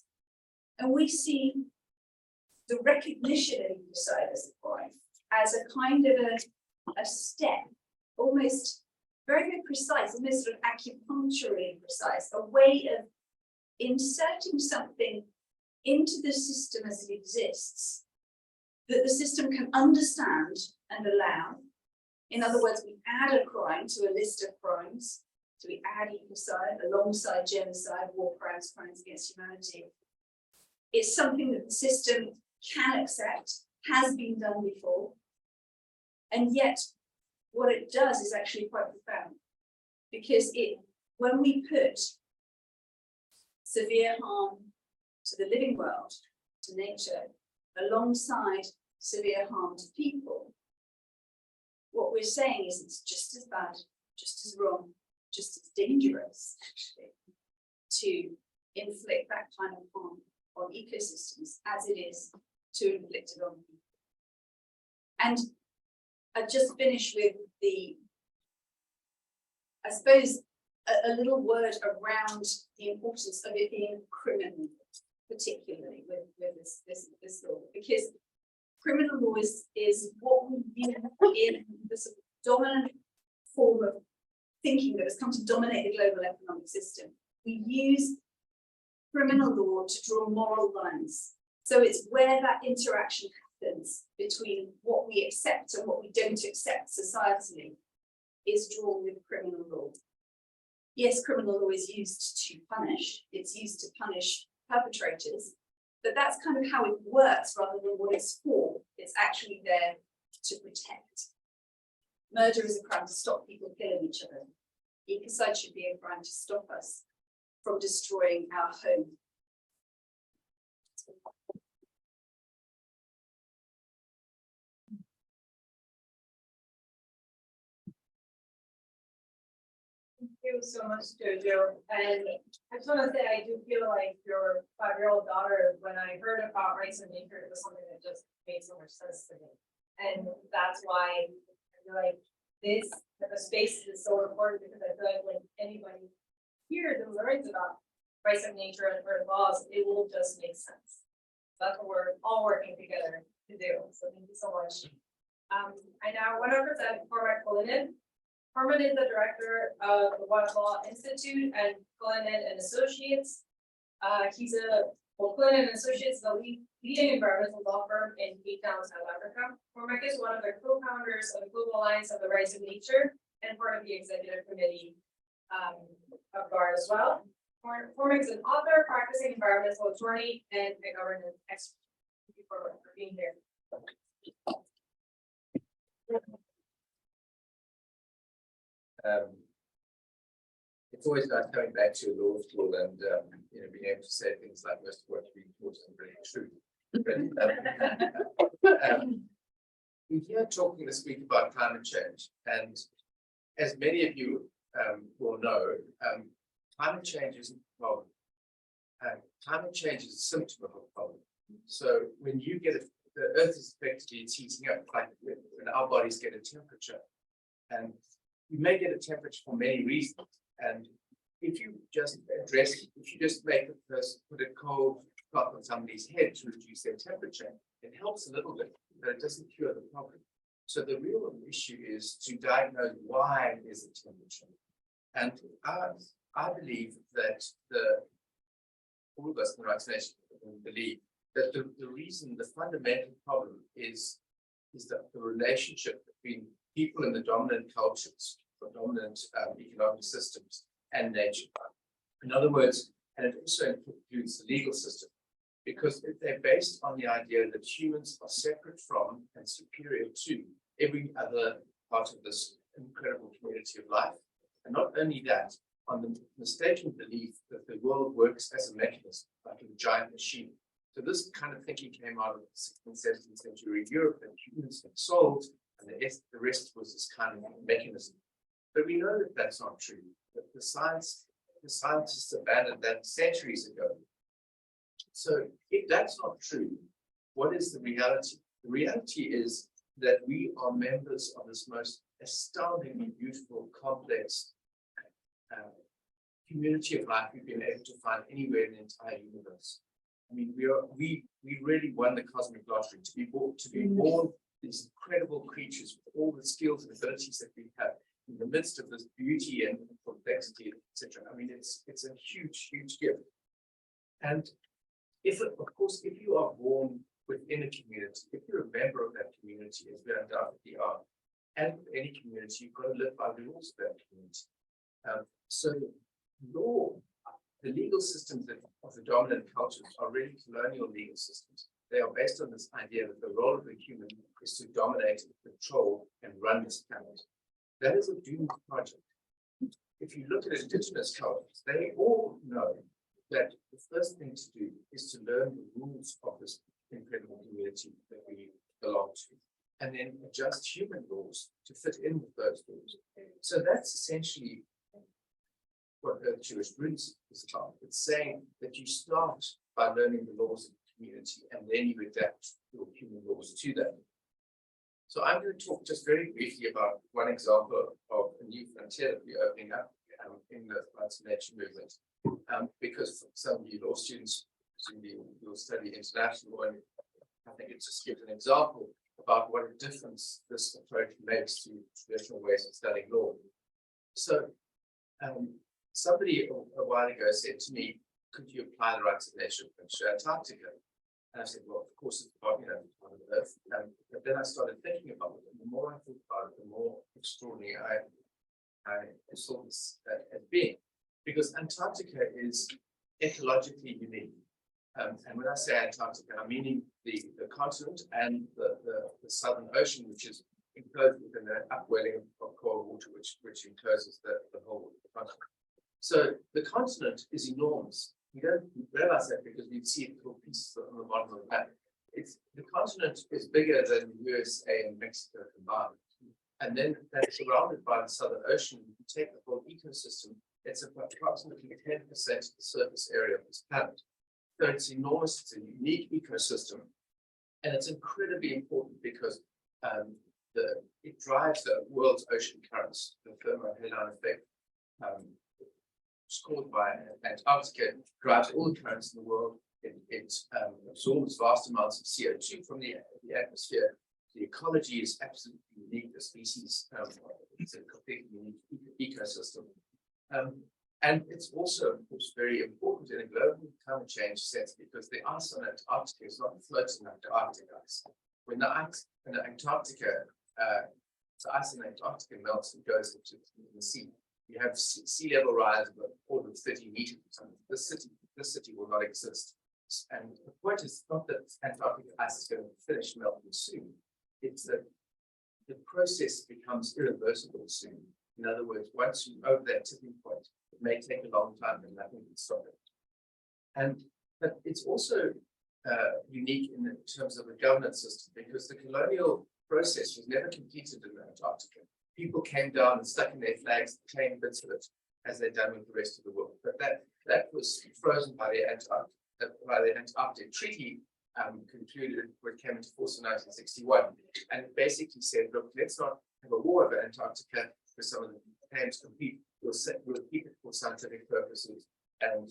And we see the recognition of ecocide as a crime as a kind of a step, almost very, very precise, almost sort of acupuncturally precise, a way of inserting something into the system as it exists that the system can understand and allow. In other words, we add a crime to a list of crimes. So we add ecocide alongside genocide, war crimes, crimes against humanity. It's something that the system can accept, has been done before. And yet, what it does is actually quite profound. Because when we put severe harm to the living world, to nature, alongside severe harm to people, what we're saying is it's just as bad, just as wrong, just as dangerous, actually, to inflict that kind of harm on ecosystems as it is to inflict it on people. And I'll just finish with I suppose, a little word around the importance of it being criminal, particularly with this law, because criminal law is what we use in the sort of dominant form of thinking that has come to dominate the global economic system. We use criminal law to draw moral lines. So it's where that interaction happens between what we accept and what we don't accept societally is drawn with criminal law. Yes, criminal law is used to punish. It's used to punish perpetrators, but that's kind of how it works rather than what it's for. It's actually there to protect. Murder is a crime to stop people killing each other. Ecocide should be a crime to stop us from destroying our home. Thank you so much, Jojo. And I just want to say, I do feel like your 5-year-old daughter, when I heard about rights of nature, it was something that just made so much sense to me. And that's why I feel like this type of space is so important, because I feel like when anybody hears and learns about rights of nature and earth laws, it will just make sense. That's what we're all working together to do. So thank you so much. I now want to present Cormac. Cormac is the director of the Water Law Institute and Cullinan and Associates. Cullinan and Associates is a leading environmental law firm in Cape Town, South Africa. Cormac is one of the co-founders of the Global Alliance of the Rights of Nature and part of the executive committee of GARN as well. Cormac is an author, practicing environmental attorney, and a governance expert. Thank you for being here. It's always nice coming back to law school and being able to say things like most of what we taught is really true. We're here talking this week about climate change, and as many of you will know, climate change isn't a problem. Climate change is a symptom of a problem. So when you get the Earth is effectively heating up, like when our bodies get a temperature, and you may get a temperature for many reasons. And if you just put a cold cloth on somebody's head to reduce their temperature, it helps a little bit, but it doesn't cure the problem. So the real issue is to diagnose why is the temperature. And I believe that all of us in the rights nation believe that the reason, the fundamental problem is that the relationship between people in the dominant cultures, the dominant economic systems, and nature. In other words, and it also includes the legal system, because they're based on the idea that humans are separate from and superior to every other part of this incredible community of life. And not only that, on the mistaken belief that the world works as a mechanism, like a giant machine. So this kind of thinking came out of the 16th, 17th century Europe, and humans had solved, and the rest was this kind of mechanism. But we know that that's not true. That the scientists abandoned that centuries ago. So if that's not true, what is the reality? The reality is that we are members of this most astoundingly beautiful, complex community of life we've been able to find anywhere in the entire universe. I mean, we really won the cosmic lottery to be born these incredible creatures with all the skills and abilities that we have in the midst of this beauty and complexity, etc. I mean, it's a huge, huge gift. And if you are born within a community, if you're a member of that community, as we undoubtedly are, and with any community, you've got to live by the rules of that community. So the legal systems of the dominant cultures are really colonial legal systems. They are based on this idea that the role of the human is to dominate, control, and run this planet. That is a doomed project. If you look at indigenous cultures, they all know that the first thing to do is to learn the rules of this incredible community that we belong to, and then adjust human laws to fit in with those rules. So that's essentially what Earth Jewish Roots is about. It's saying that you start by learning the laws of the community, and then you adapt your human laws to them. So I'm going to talk just very briefly about one example of a new frontier that we're opening up in the rights of nature movement. Because some of you law students, you'll study international law, and I think it just gives an example about what a difference this approach makes to traditional ways of studying law. So somebody a while ago said to me, could you apply the rights of nature to Antarctica? And I said, well, of course, it's part of the Earth. But then I started thinking about it, and the more I thought about it, the more extraordinary I saw this as being. Because Antarctica is ecologically unique. And when I say Antarctica, I'm meaning the continent and the Southern Ocean, which is enclosed within an upwelling of cold water, which encloses the whole continent. So the continent is enormous. We don't realize that because we see it little pieces on the bottom of the map. The continent is bigger than the USA and Mexico combined. And then that's surrounded by the Southern Ocean. If you take the whole ecosystem, it's approximately 10% of the surface area of this planet. So it's enormous, it's a unique ecosystem. And it's incredibly important because it drives the world's ocean currents, the thermohaline effect. It's caused by Antarctica, drives all the currents in the world. It absorbs vast amounts of CO2 from the atmosphere. The ecology is absolutely unique. The species, it's a completely unique ecosystem. And it's also, of course, very important in a global climate change sense because the ice on Antarctica is not floating like the Arctic ice. When the ice in Antarctica, the ice in Antarctica melts and goes into the sea, you have sea level rise of order of 30 meters or something. This city will not exist. And the point is not that Antarctic ice is going to finish melting soon. It's that the process becomes irreversible soon. In other words, once you're over that tipping point, it may take a long time and nothing can stop it. But it's also unique in terms of the governance system because the colonial process was never completed in Antarctica. People came down and stuck in their flags, claimed bits of it, as they'd done with the rest of the world. But that was frozen by the Antarctic Treaty concluded when it came into force in 1961. And it basically said, look, let's not have a war over Antarctica because some of the claims compete. We'll keep it for scientific purposes. And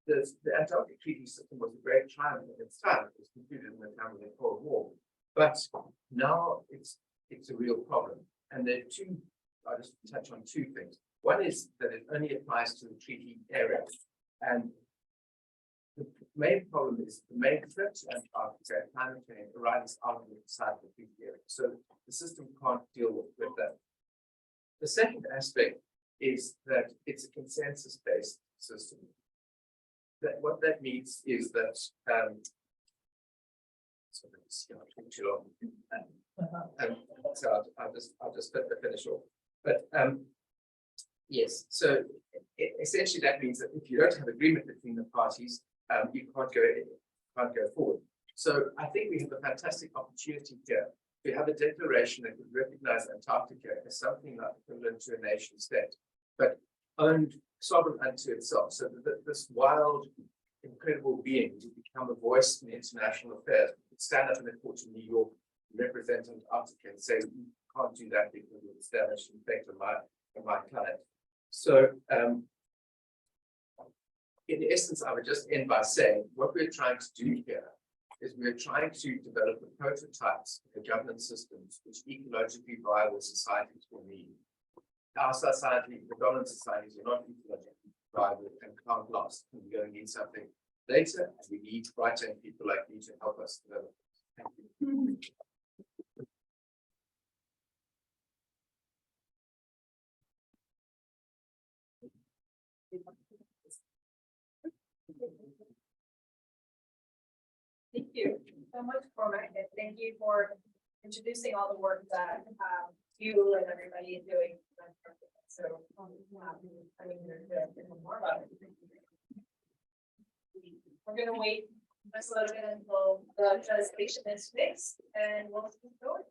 the Antarctic Treaty System was a great triumph at its time. It was concluded in the time of the Cold War. But now it's a real problem. And there are two, I'll just touch on two things. One is that it only applies to the treaty area. And the main problem is the main threat to Antarctica climate change arises outside the treaty area. So the system can't deal with that. The second aspect is that it's a consensus-based system. What that means is that so I'll just finish off. But yes, so essentially that means that if you don't have agreement between the parties, you can't go forward. So I think we have a fantastic opportunity here. We have a declaration that would recognize Antarctica as something like equivalent to a nation state, but owned sovereign unto itself. So that this wild, incredible being would become a voice in international affairs. Would stand up in the court in New York, represent Antarctica, and say, "You can't do that because of the established effect on my planet." So, in essence, I would just end by saying what we're trying to do here is we're trying to develop the prototypes of the governance systems which ecologically viable societies will need. Our society, the dominant societies, are not ecologically viable and can't last. And we're going to need something later, and we need bright-young people like you to help us develop. Thank you. Thank you so much, Cormac, and thank you for introducing all the work that you and everybody is doing. So, I mean, more about it. We're going to wait just a little bit until the translation is fixed, and we'll keep going.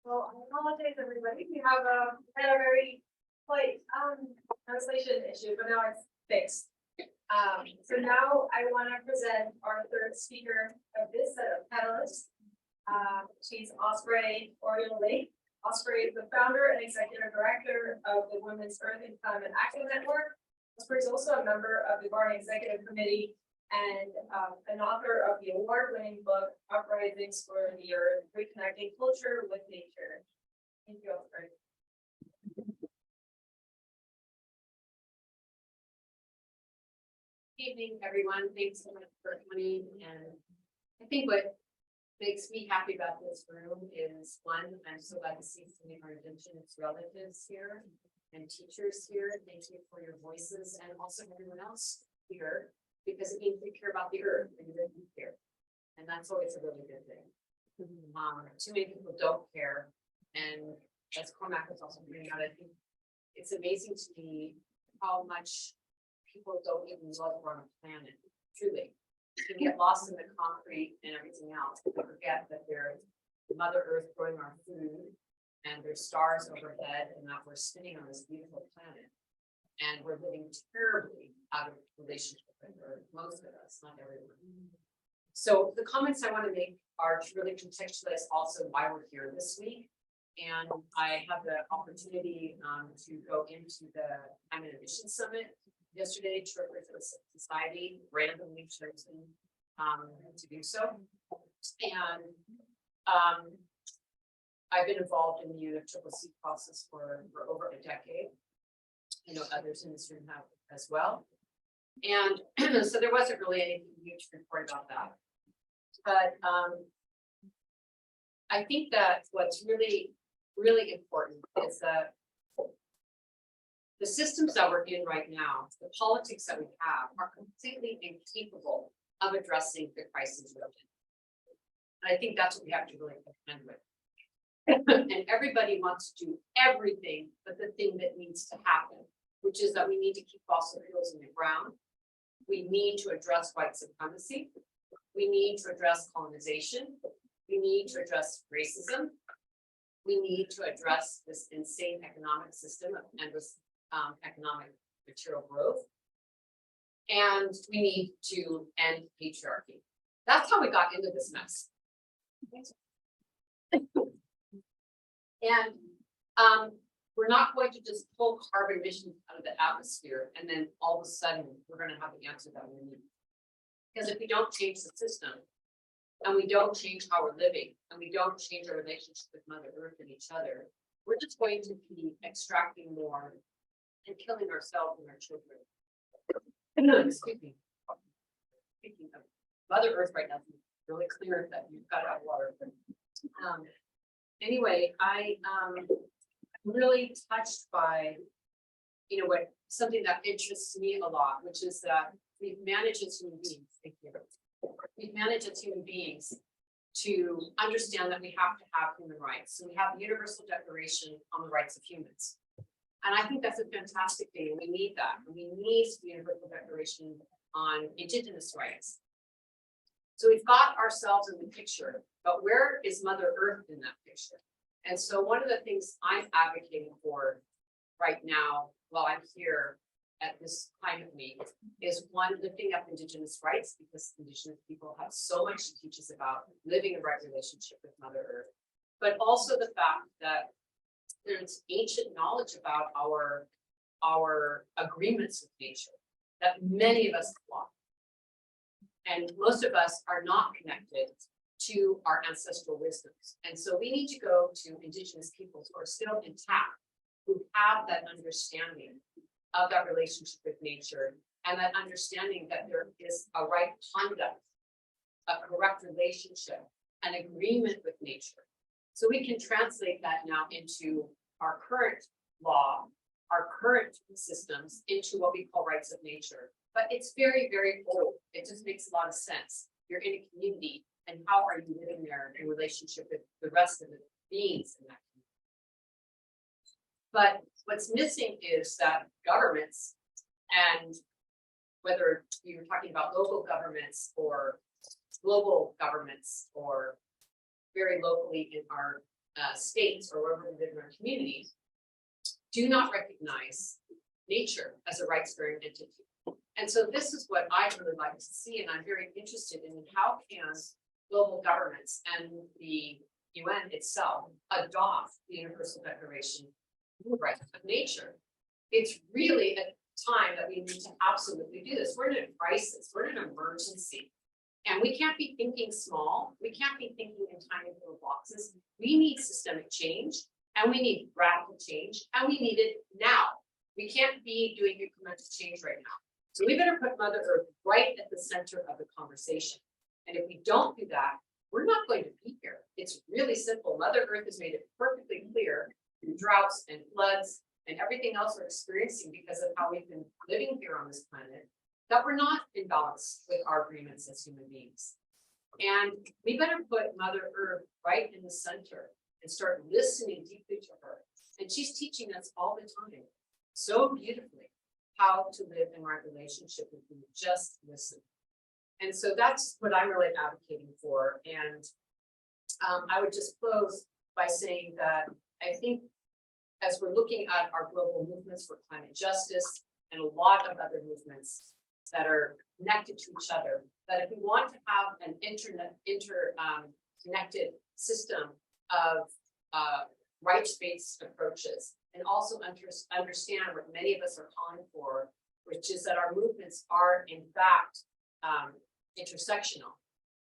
Well, I apologize, everybody. We have had a very slight translation issue, but now it's fixed. So now I want to present our third speaker of this set of panelists. She's Osprey Orielle. Osprey is the founder and executive director of the Women's Earth and Climate Action Network. Osprey is also a member of the GARN Executive Committee and an author of the award-winning book Uprisings for the Earth: Reconnecting Culture with Nature. Thank you, Osprey. Good evening, everyone. Thanks so much for coming. And I think what makes me happy about this room is, one, I'm so glad to see so many of our Indigenous relatives here and teachers here. Thank you for your voices, and also everyone else here, because it means we care about the earth and you're here. And that's always a really good thing. Too many people don't care. And as Cormac was also pointing out, I think it's amazing to me how much people don't even love we're on a planet, truly. We get lost in the concrete and everything else. We forget that there's Mother Earth growing our food, and there's stars overhead, and that we're spinning on this beautiful planet. And we're living terribly out of relationship with Earth, most of us, not everyone. So the comments I want to make are to really contextualize also why we're here this week. And I have the opportunity to go into the Climate Ambition Summit yesterday to represent the society, randomly chosen to do so. And I've been involved in the Ecocide process for over a decade. I know others in this room have as well. And so there wasn't really anything new to report about that. But I think that what's really, really important is that the systems that we're in right now, the politics that we have, are completely incapable of addressing the crises we're in. And I think that's what we have to really contend with. And everybody wants to do everything but the thing that needs to happen, which is that we need to keep fossil fuels in the ground. We need to address white supremacy. We need to address colonization. We need to address racism. We need to address this insane economic system of endless economic material growth. And we need to end patriarchy. That's how we got into this mess. And we're not going to just pull carbon emissions out of the atmosphere and then all of a sudden we're going to have the answer that we need. Because if we don't change the system, and we don't change how we're living, and we don't change our relationship with Mother Earth and each other, we're just going to be extracting more and killing ourselves and our children. Excuse me. Speaking of Mother Earth right now, it's really clear that you've got to have water. Anyway, I'm really touched by, what something that interests me a lot, which is that we've managed as human beings. Thank you. We've managed as human beings to understand that we have to have human rights. So we have the Universal Declaration on the Rights of Humans. And I think that's a fantastic thing. And we need that. We need the Universal Declaration on Indigenous rights. So we've got ourselves in the picture, but where is Mother Earth in that picture? And so one of the things I'm advocating for right now, while I'm here at this Climate Week, is one, lifting up Indigenous rights, because Indigenous people have so much to teach us about living in right relationship with Mother Earth, but also the fact that there's ancient knowledge about our agreements with nature that many of us have lost. And most of us are not connected to our ancestral wisdoms. And so we need to go to indigenous peoples who are still intact, who have that understanding of that relationship with nature and that understanding that there is a right conduct, a correct relationship, an agreement with nature. So we can translate that now into our current law, our current systems, into what we call rights of nature. But it's very, very old. It just makes a lot of sense. You're in a community, and how are you living there in relationship with the rest of the beings in that community? But what's missing is that governments, and whether you're talking about local governments or global governments or very locally in our states or wherever we live in our communities, do not recognize nature as a rights-bearing entity. And so this is what I really like to see, and I'm very interested in how can global governments and the UN itself adopt the Universal Declaration of the Rights of Nature. It's really a time that we need to absolutely do this. We're in a crisis, we're in an emergency. And we can't be thinking small. We can't be thinking in tiny little boxes. We need systemic change, and we need radical change, and we need it now. We can't be doing incremental change right now. So we better put Mother Earth right at the center of the conversation. And if we don't do that, we're not going to be here. It's really simple. Mother Earth has made it perfectly clear through droughts and floods and everything else we're experiencing because of how we've been living here on this planet, that we're not in balance with our agreements as human beings. And we better put Mother Earth right in the center and start listening deeply to her. And she's teaching us all the time, so beautifully, how to live in right relationship with you. Just listen. And so that's what I'm really advocating for. And I would just close by saying that I think as we're looking at our global movements for climate justice and a lot of other movements that are connected to each other, that if we want to have an connected system of rights-based approaches, and also understand what many of us are calling for, which is that our movements are in fact intersectional.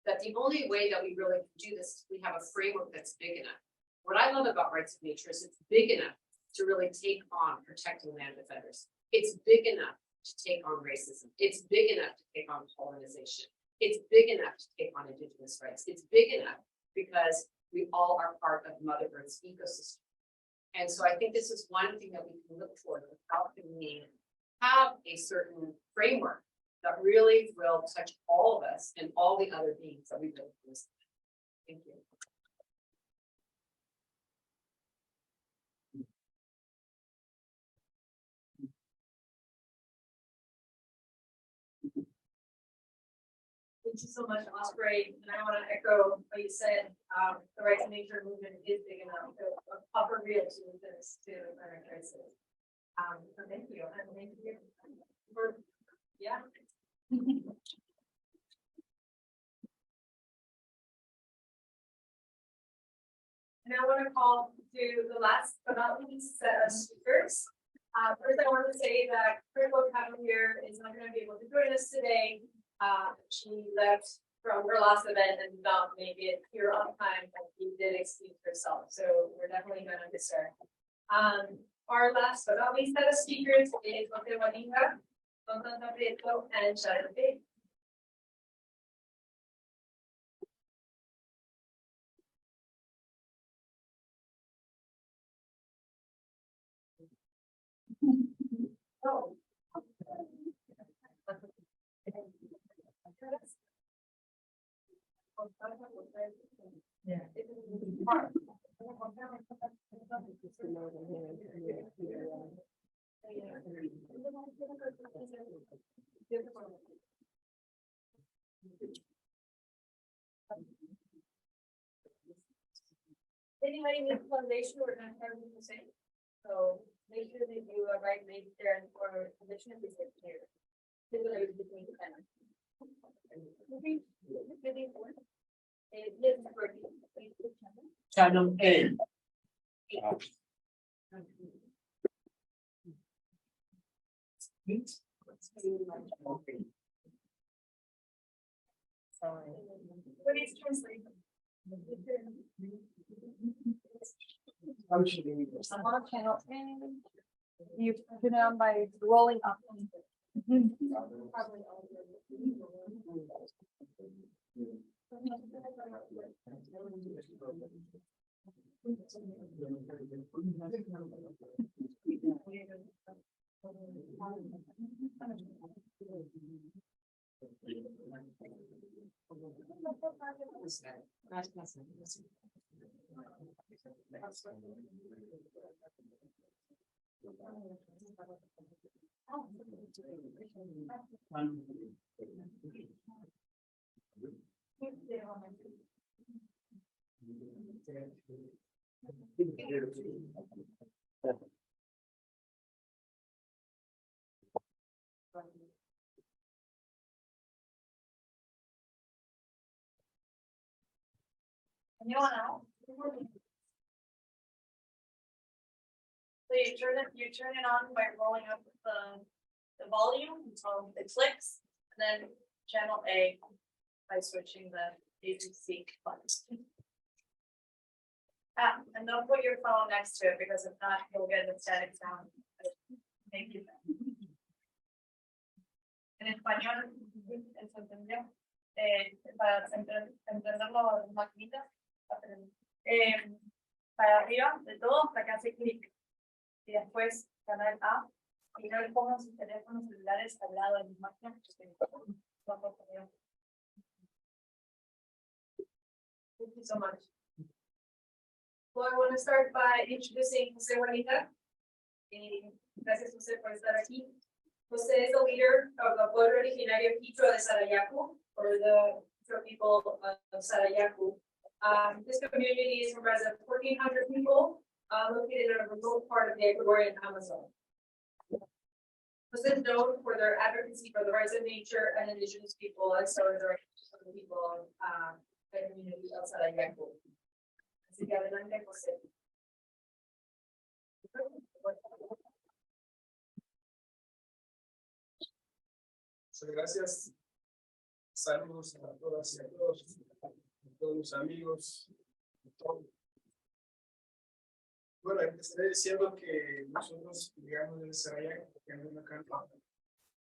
That the only way that we really can do this is we have a framework that's big enough. What I love about rights of nature is it's big enough to really take on protecting land defenders. It's big enough to take on racism. It's big enough to take on colonization. It's big enough to take on indigenous rights. It's big enough because we all are part of Mother Earth's ecosystem. And so I think this is one thing that we can look toward. How can we have a certain framework that really will touch all of us and all the other beings that we live in this planet? Thank you. Thank you so much, Osprey. And I want to echo what you said. The rights of nature movement is big enough to offer real solutions to climate crisis. So thank you. And thank you for, yeah. And I want to call to the last but not least set of speakers. First, I want to say that Cavalier is not going to be able to join us today. She left from her last event and did not make it here on time, but she did excuse herself. So we're definitely going to miss her. Our last but not least set of speakers is José Gualinga, Constanza, Prieto, and Shannon. Oh. Yeah. Anybody needs foundation, we're going to have everything the same. So make sure that you make there for position of the here. Between the panel. Channel A. What is translation? I'm on channel 10. You turn it on by rolling up. Anyone else? So you turn it on by rolling up the volume until it clicks, and then channel A by switching the A to C button. And don't put your phone next to it, because if not, you'll get the static sound. Thank you. En español, ¿se entendió? Para entender las maquinitas, para arriba de todo, hasta que hace clic. Y después, canal A, y no le pongan sus teléfonos celulares al lado de mis máquinas. Thank you so much. Well, I want to start by introducing José Gualinga. Gracias, José, por estar aquí. José is the leader of the pueblo originario Quito de Sarayaku, or the people of Sarayaku. This community is comprised of 1,400 people located in a remote part of the Ecuadorian Amazon. José is known for their advocacy for the rights of nature and indigenous people, and so is the rights of the people of the community of Sarayaku. Así que adelante, José. Muchas gracias. Saludos a todas y a todos los amigos. Bueno, empezaré diciendo que nosotros llegamos desde Sarayaku, porque en una carta,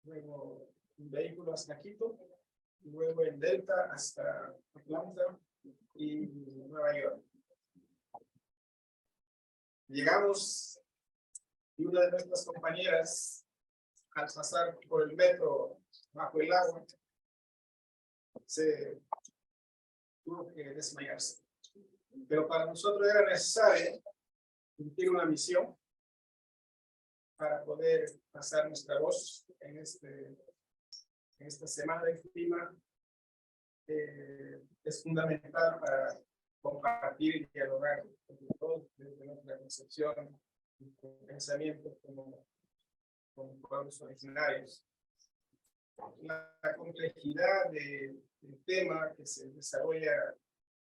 luego un vehículo hasta Quito, y luego en Delta hasta Atlanta y Nueva York. Llegamos y una de nuestras compañeras, al pasar por el metro bajo el agua, se tuvo que desmayarse. Pero para nosotros era necesario cumplir una misión para poder pasar nuestra voz en esta semana de clima. Es fundamental para compartir y dialogar entre todos desde nuestra concepción y pensamiento como pueblos originarios. La complejidad del tema que se desarrolla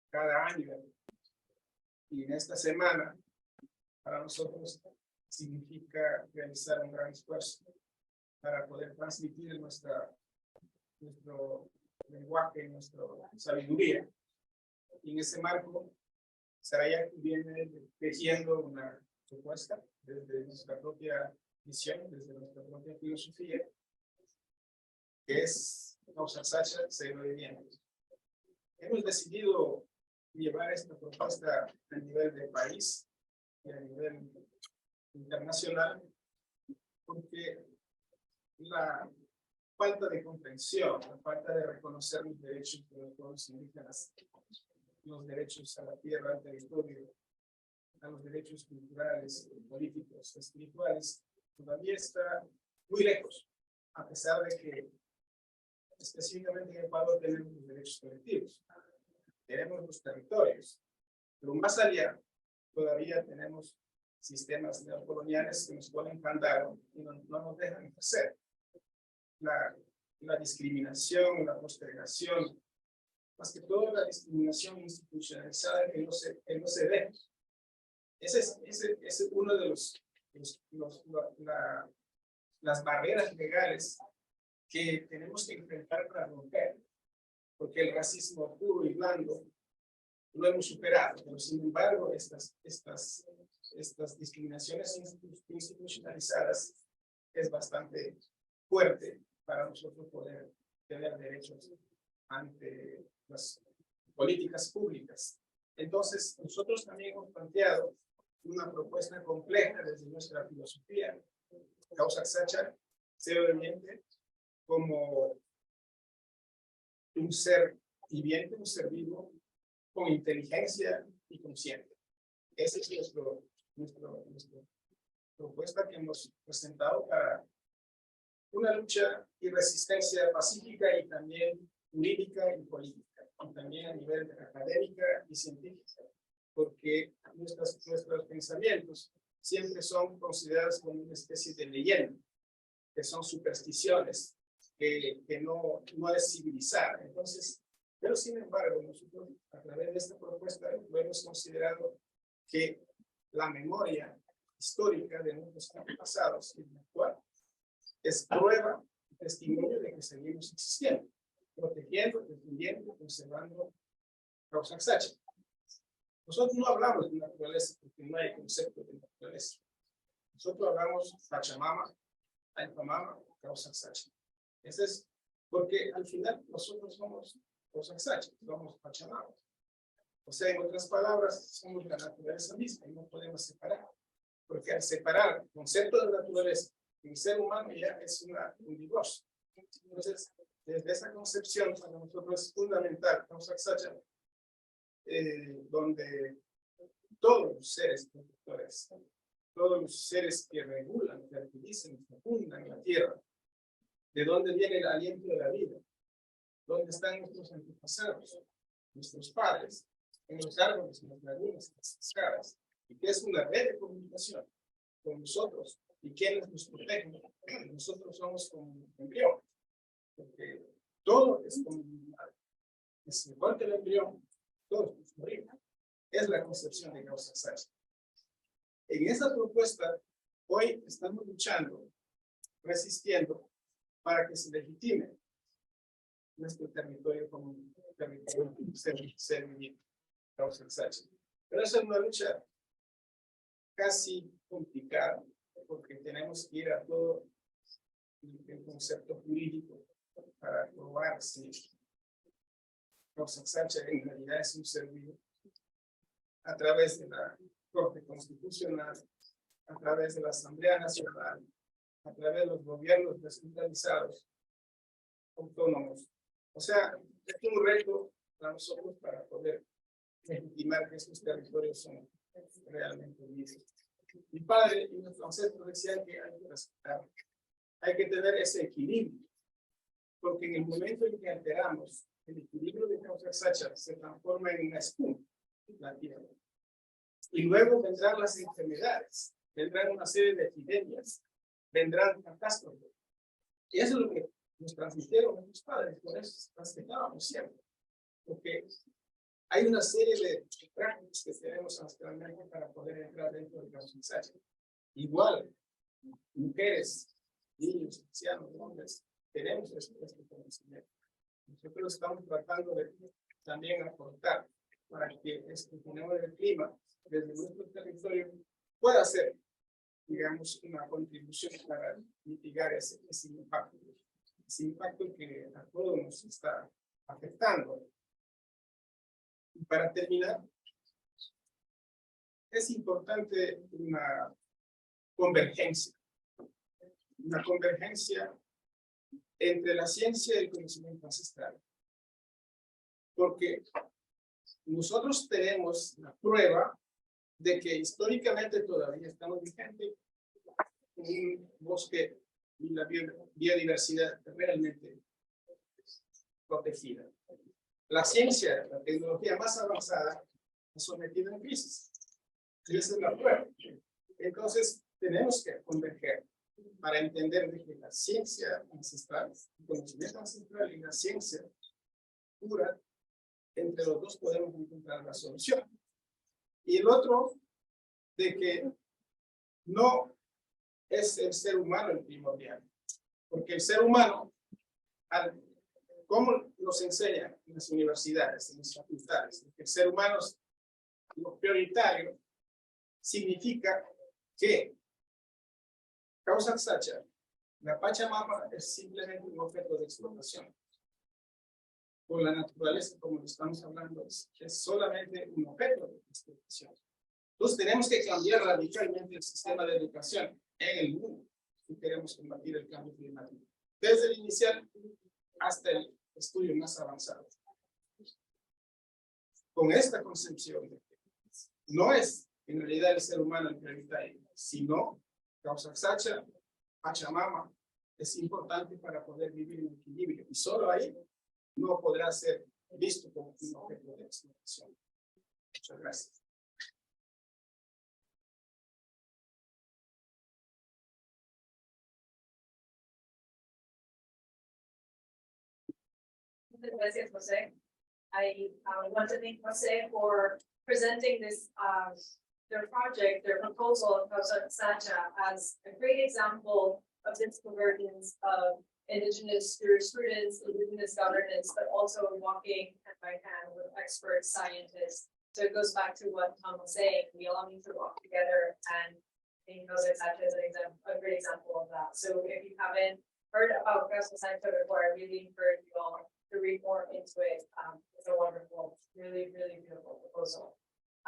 cada año y en esta semana para nosotros significa realizar un gran esfuerzo para poder transmitir nuestro lenguaje, nuestra sabiduría. Y en ese marco, Sarayaku viene tejiendo una propuesta desde nuestra propia visión, desde nuestra propia filosofía, que es Constanza, cero de bienes. Hemos decidido llevar esta propuesta a nivel de país y a nivel internacional, porque la falta de comprensión, la falta de reconocer los derechos de los pueblos indígenas, los derechos a la tierra, al territorio, a los derechos culturales, políticos, espirituales, todavía está muy lejos, a pesar de que específicamente en Ecuador tenemos los derechos colectivos, tenemos los territorios, pero más allá todavía tenemos sistemas neocoloniales que nos ponen candado y no nos dejan ejercer. La discriminación, la postergación, más que todo la discriminación institucionalizada que no se ve. Ese es uno de las barreras legales que tenemos que enfrentar para romper. porque el racismo puro y blando lo hemos superado, pero sin embargo estas discriminaciones institucionalizadas es bastante fuerte para nosotros poder tener derechos ante las políticas públicas. Entonces, nosotros también hemos planteado una propuesta compleja desde nuestra filosofía. Causa Sacha se oriente como un ser viviente, un ser vivo, con inteligencia y consciente. Esa es nuestra propuesta que hemos presentado para una lucha y resistencia pacífica y también jurídica y política, y también a nivel académica y científica, porque nuestros pensamientos siempre son considerados como una especie de leyenda, que son supersticiones, que no es civilizar. Entonces, pero sin embargo, nosotros a través de esta propuesta lo hemos considerado que la memoria histórica de nuestros antepasados y la actual es prueba y testimonio de que seguimos existiendo, protegiendo, defendiendo, conservando Causa Sacha. Nosotros no hablamos de naturaleza porque no hay concepto de naturaleza. Nosotros hablamos Pachamama, Alpamama, Causa Sacha. Eso es porque al final nosotros somos Causa Sacha, somos Pachamama. O sea, en otras palabras, somos la naturaleza misma y no podemos separar. Porque al separar el concepto de naturaleza y el ser humano ya es un divorcio. Entonces, desde esa concepción para nosotros es fundamental, Causa Sacha, donde todos los seres protectores, todos los seres que regulan, fertilizan, fecundan la tierra, de dónde viene el aliento de la vida, dónde están nuestros antepasados, nuestros padres, en los árboles, en las lagunas, en las cascadas, y que es una red de comunicación con nosotros, y quienes nos protegen. Nosotros somos como un embrión, porque todo es comunidad. Es igual que el embrión, todos morimos. Es la concepción de Causa Sacha. En esa propuesta, hoy estamos luchando, resistiendo, para que se legitime nuestro territorio como un territorio ser viviente, Causa Sacha. Pero esa es una lucha casi complicada, porque tenemos que ir a todo el concepto jurídico para probar si Causa Sacha en realidad es un ser vivo, a través de la Corte Constitucional, a través de la Asamblea Nacional, a través de los gobiernos descentralizados, autónomos. O sea, es un reto para nosotros para poder legitimar que estos territorios son realmente vivos. Mi padre y nuestros ancestros decían que hay que respetar, hay que tener ese equilibrio, porque en el momento en que alteramos el equilibrio de Causa Sacha se transforma en una espuma, la tierra. Y luego vendrán las enfermedades, vendrán una serie de epidemias, vendrán catástrofes. Y eso es lo que nos transmitieron nuestros padres, por eso respetábamos siempre. Porque hay una serie de prácticas que tenemos ancestralmente para poder entrar dentro de Causa Sacha. Igual, mujeres, niños, ancianos, hombres, tenemos este conocimiento. Nosotros estamos tratando de también aportar para que este fenómeno del clima desde nuestro territorio pueda ser, digamos, una contribución para mitigar ese impacto que a todos nos está afectando. Y para terminar, es importante una convergencia entre la ciencia y el conocimiento ancestral. Porque nosotros tenemos la prueba de que históricamente todavía estamos vigentes en un bosque y la biodiversidad realmente protegida. La ciencia, la tecnología más avanzada, ha sometido en crisis. Y esa es la prueba. Entonces, tenemos que converger para entender de que la ciencia ancestral, el conocimiento ancestral y la ciencia pura, entre los dos podemos encontrar la solución. Y el otro, de que no es el ser humano el primordial, porque el ser humano, al ¿Cómo nos enseñan en las universidades, en las facultades? Que el ser humano, lo prioritario, significa que, causa Sacha, la Pachamama es simplemente un objeto de explotación. Por la naturaleza, como lo estamos hablando, es solamente un objeto de explotación. Entonces tenemos que cambiar radicalmente el sistema de educación en el mundo si queremos combatir el cambio climático. Desde el inicial hasta el estudio más avanzado. Con esta concepción de que no es en realidad el ser humano el prioritario, sino causa Sacha, Pachamama, es importante para poder vivir en equilibrio. Y solo ahí no podrá ser visto como un objeto de explotación. Muchas gracias. Gracias, José. I want to thank José for presenting this their project, their proposal of Causa Sacha as a great example of this convergence of Indigenous jurisprudence, Indigenous governance, but also walking hand by hand with expert scientists. So it goes back to what Tom was saying, we all need to walk together, and I think Causa Sacha is a great example of that. So if you haven't heard about Causa Sacha before, I really encourage you all to read more into it. It's a wonderful, really, really beautiful proposal.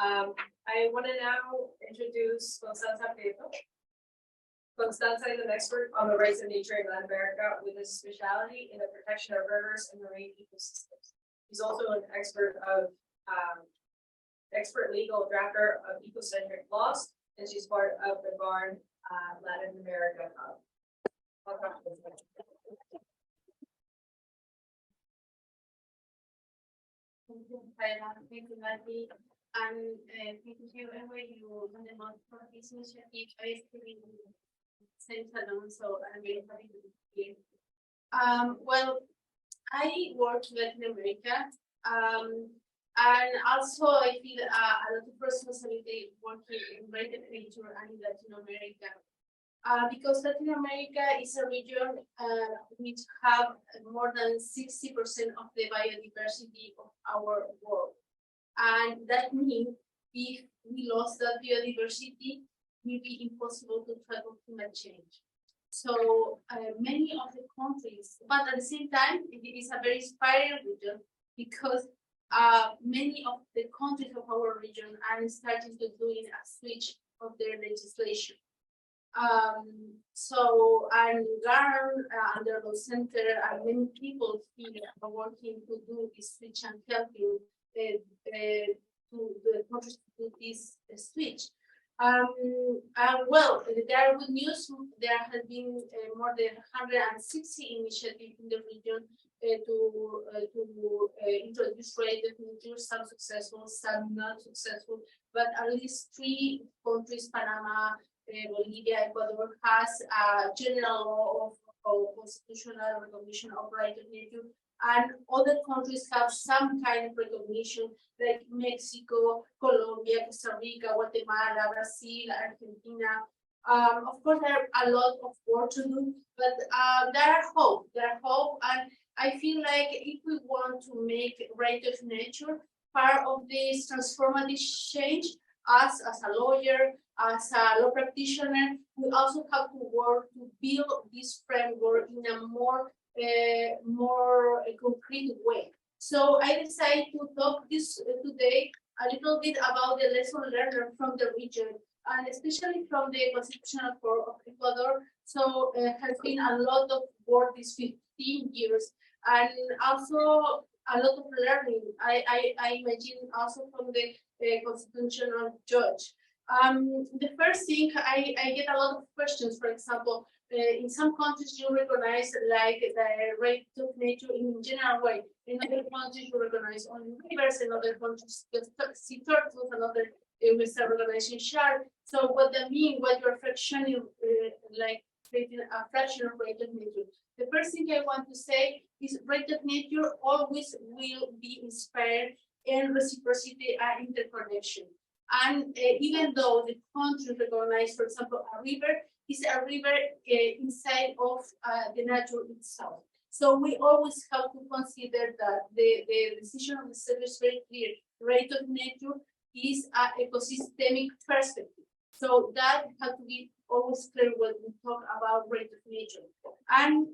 I want to now introduce Constanza Prieto. Constanza is an expert on the rights of nature in Latin America with a specialty in the protection of rivers and marine ecosystems. He's also an expert legal drafter of ecocentric laws, and she's part of the GARN Latin America Hub. Thank you, Natalie, and thank you everybody on the MOTH for this initiative. I actually sent along, so I'm very happy to be here. Well, I work in Latin America, and also I feel a lot of responsibility working in greater nature and in Latin America. Because Latin America is a region which have more than 60% of the biodiversity of our world. And that means if we lost that biodiversity, it will be impossible to tackle climate change. So many of the countries, but at the same time, it is a very inspiring region because many of the countries of our region are starting to doing a switch of their legislation. And GARN under the center and many people here are working to do this switch and helping to the countries to do this switch. Well, there are good news. There have been more than 160 initiatives in the region to introduce rate of nature, some successful, some not successful, but at least 3 countries, Panama, Bolivia, Ecuador, has a general law of constitutional recognition of right of nature, and other countries have some kind of recognition, like Mexico, Colombia, Costa Rica, Guatemala, Brazil, Argentina. Of course, there are a lot of work to do, but there are hope, and I feel like if we want to make right of nature part of this transformative change, us as a lawyer, as a law practitioner, we also have to work to build this framework in a more concrete way. So I decided to talk this today a little bit about the lesson learned from the region, and especially from the Constitutional Court of Ecuador. So has been a lot of work these 15 years, and also a lot of learning. I imagine also from the constitutional judge. The first thing, I get a lot of questions. For example, in some countries you recognize like the right of nature in general way. In other countries you recognize only rivers. In other countries sea turtles. Another we start recognizing shark. So what that mean? What you're fractioning, like creating a fraction of right of nature. The first thing I want to say is right of nature always will be inspired in reciprocity and interconnection. And even though the country recognize, for example, a river is a river inside of the nature itself. So we always have to consider that the decision of the center is very clear. Right of nature is an ecosystemic perspective. So that has to be always clear when we talk about right of nature. And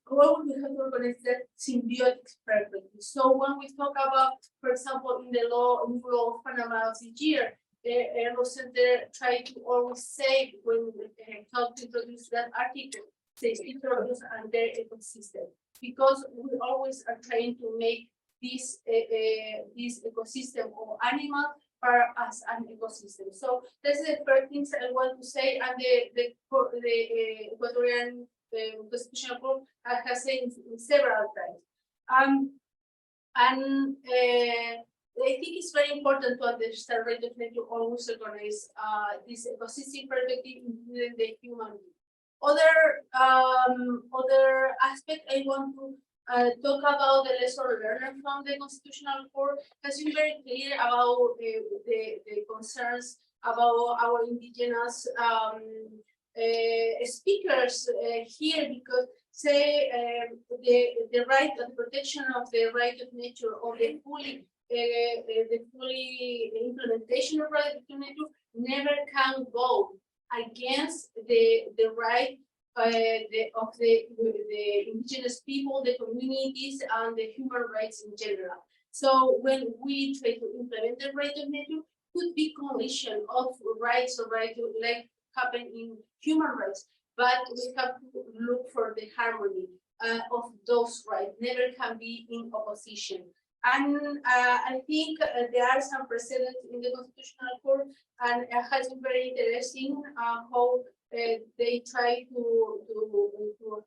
well, we have to organize that symbiotic perspective. So when we talk about, for example, in the law of Panama of this year, the law center tried to always say when we help to introduce that article, says introduce and their ecosystem, because we always are trying to make this this ecosystem or animal part as an ecosystem. So that's the first things I want to say, and the Ecuadorian Constitutional Court has said several times. And I think it's very important to understand right of nature always recognize this ecosystem perspective, including the human being. Other aspect I want to talk about the lesson learned from the Constitutional Court has been very clear about the concerns about our indigenous speakers here, because say the right of protection of the right of nature or the fully implementation of right of nature never can go against the right of the indigenous people, the communities, and the human rights in general. So when we try to implement the right of nature, could be collision of rights or right to like happen in human rights, but we have to look for the harmony of those rights. Never can be in opposition. And I think there are some precedents in the Constitutional Court, and it has been very interesting how they try to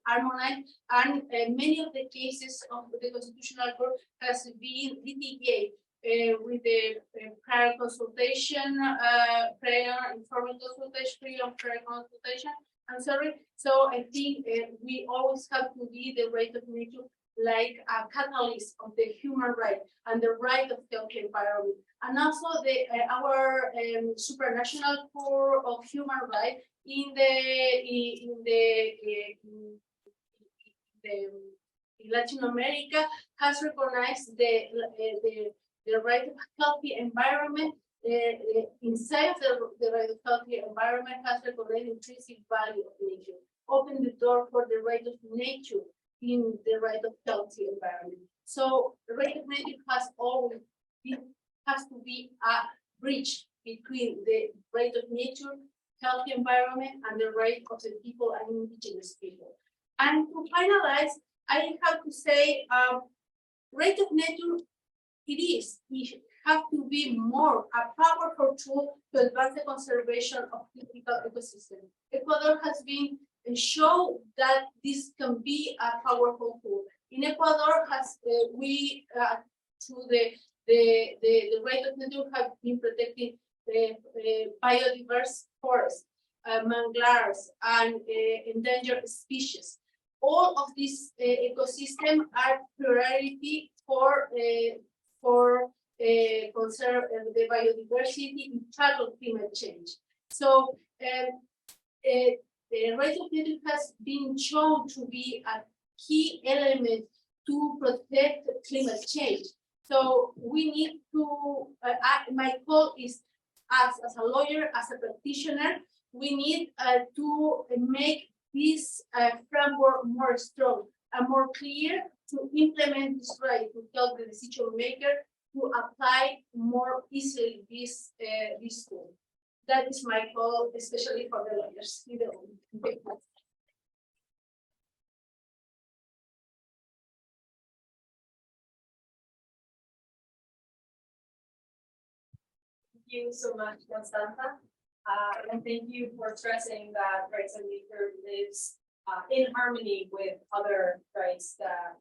harmonize. And many of the cases of the Constitutional Court has been litigated with the prior consultation, prior informal consultation, prior consultation. I'm sorry. So I think we always have to be the right of nature like a catalyst of the human right and the right of healthy environment, and also our supranational core of human rights in Latin America has recognized the right of healthy environment. Inside of the right of healthy environment has recognized intrinsic value of nature, open the door for the right of nature in the right of healthy environment. So the right of nature has to be a bridge between the right of nature, healthy environment, and the right of the people and indigenous people. And to finalize, I have to say, right of nature, it have to be more a powerful tool to advance the conservation of critical ecosystems. Ecuador has been show that this can be a powerful tool. In Ecuador, we through the right of nature have been protecting biodiverse forests, mangroves, and endangered species. All of these ecosystems are priority for conserve the biodiversity and tackle climate change. So the right of nature has been shown to be a key element to protect climate change. So we need to, my call is as a lawyer, as a practitioner, we need to make this framework more strong and more clear to implement this right, to help the decision maker to apply more easily this tool. That is my call, especially for the lawyers. Thank you so much, Constanza. And thank you for stressing that rights of nature lives in harmony with other rights that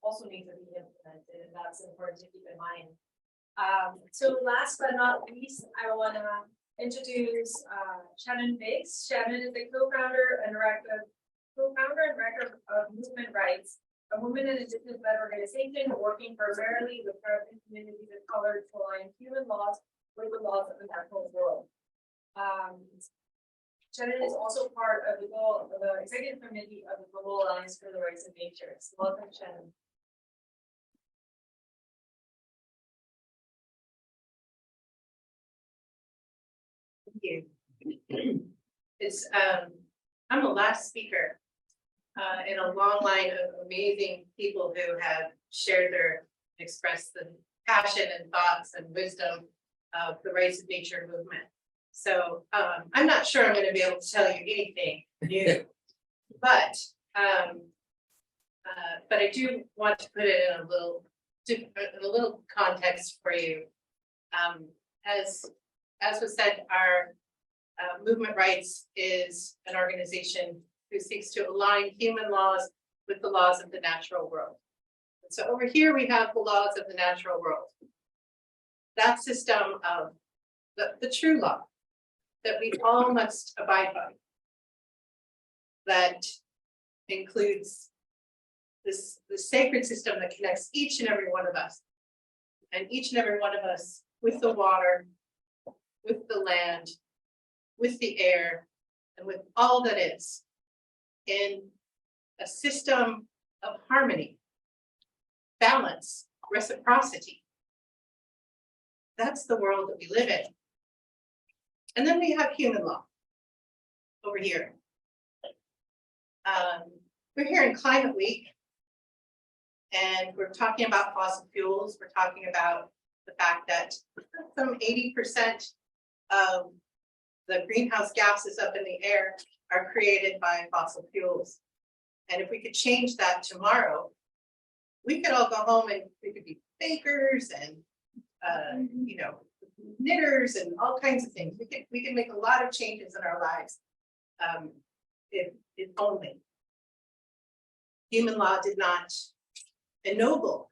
also need to be implemented, and that's important to keep in mind. So last but not least, I want to introduce Shannon Biggs. Shannon is the co-founder and director of Movement Rights, a women and indigenous-led organization working primarily with urban communities of color to align human laws with the laws of the natural world. Shannon is also part of the executive committee of the Global Alliance for the Rights of Nature. So welcome, Shannon. Thank you. I'm the last speaker in a long line of amazing people who have shared expressed the passion and thoughts and wisdom of the rights of nature movement. So I'm not sure I'm going to be able to tell you anything new, but I do want to put it in a little context for you. As was said, our Movement Rights is an organization who seeks to align human laws with the laws of the natural world. And so over here we have the laws of the natural world. That system of the true law that we all must abide by. That includes the sacred system that connects each and every one of us, and each and every one of us with the water, with the land, with the air, and with all that is, in a system of harmony, balance, reciprocity. That's the world that we live in. And then we have human law over here. We're here in Climate Week, and we're talking about fossil fuels. We're talking about the fact that some 80% of the greenhouse gases up in the air are created by fossil fuels. And if we could change that tomorrow, we could all go home and we could be bakers and knitters and all kinds of things. We can make a lot of changes in our lives if only human law did not ennoble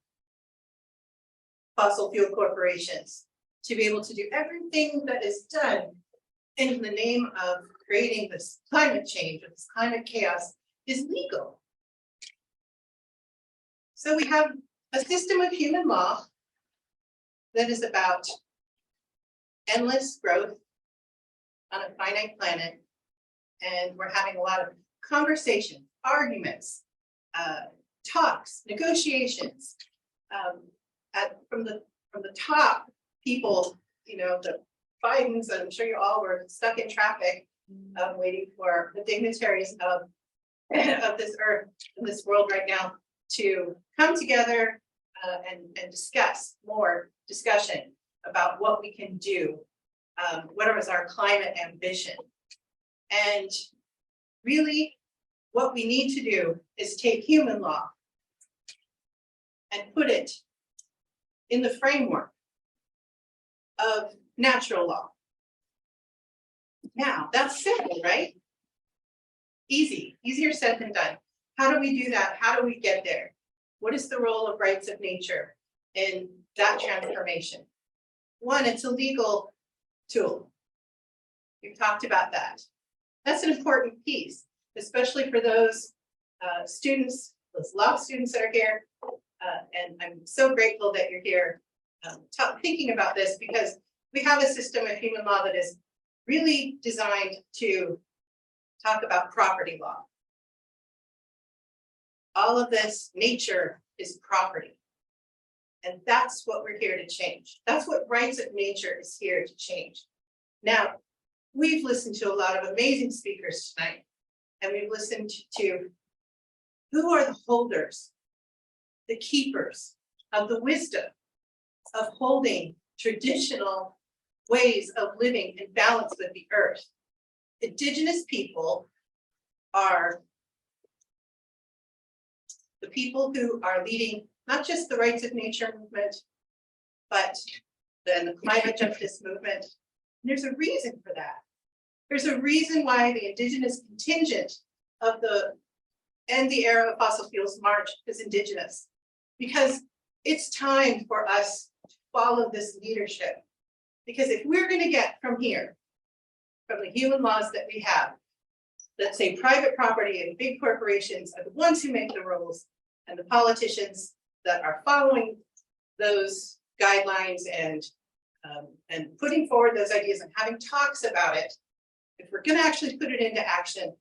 fossil fuel corporations to be able to do everything that is done in the name of creating this climate change or this climate chaos is legal. So we have a system of human law that is about endless growth on a finite planet, and we're having a lot of conversation, arguments, talks, negotiations. From the top, people, the Bidens, I'm sure you all were stuck in traffic, waiting for the dignitaries of this earth and this world right now to come together and discuss more discussion about what we can do, what is our climate ambition. And really, what we need to do is take human law and put it in the framework of natural law. Now, that's simple, right? Easier said than done. How do we do that? How do we get there? What is the role of rights of nature in that transformation? One, it's a legal tool. We've talked about that. That's an important piece, especially for those students, those law students that are here. And I'm so grateful that you're here thinking about this, because we have a system of human law that is really designed to talk about property law. All of this nature is property. And that's what we're here to change. That's what rights of nature is here to change. Now, we've listened to a lot of amazing speakers tonight, and we've listened to who are the holders, the keepers of the wisdom of holding traditional ways of living in balance with the earth. Indigenous people are the people who are leading not just the rights of nature movement, but then the climate justice movement. And there's a reason for that. There's a reason why the Indigenous contingent of the End the Era of Fossil Fuels March is Indigenous, because it's time for us to follow this leadership. Because if we're going to get from here, from the human laws that we have, that say private property and big corporations are the ones who make the rules, and the politicians that are following those guidelines and putting forward those ideas and having talks about it, if we're gonna actually put it into action,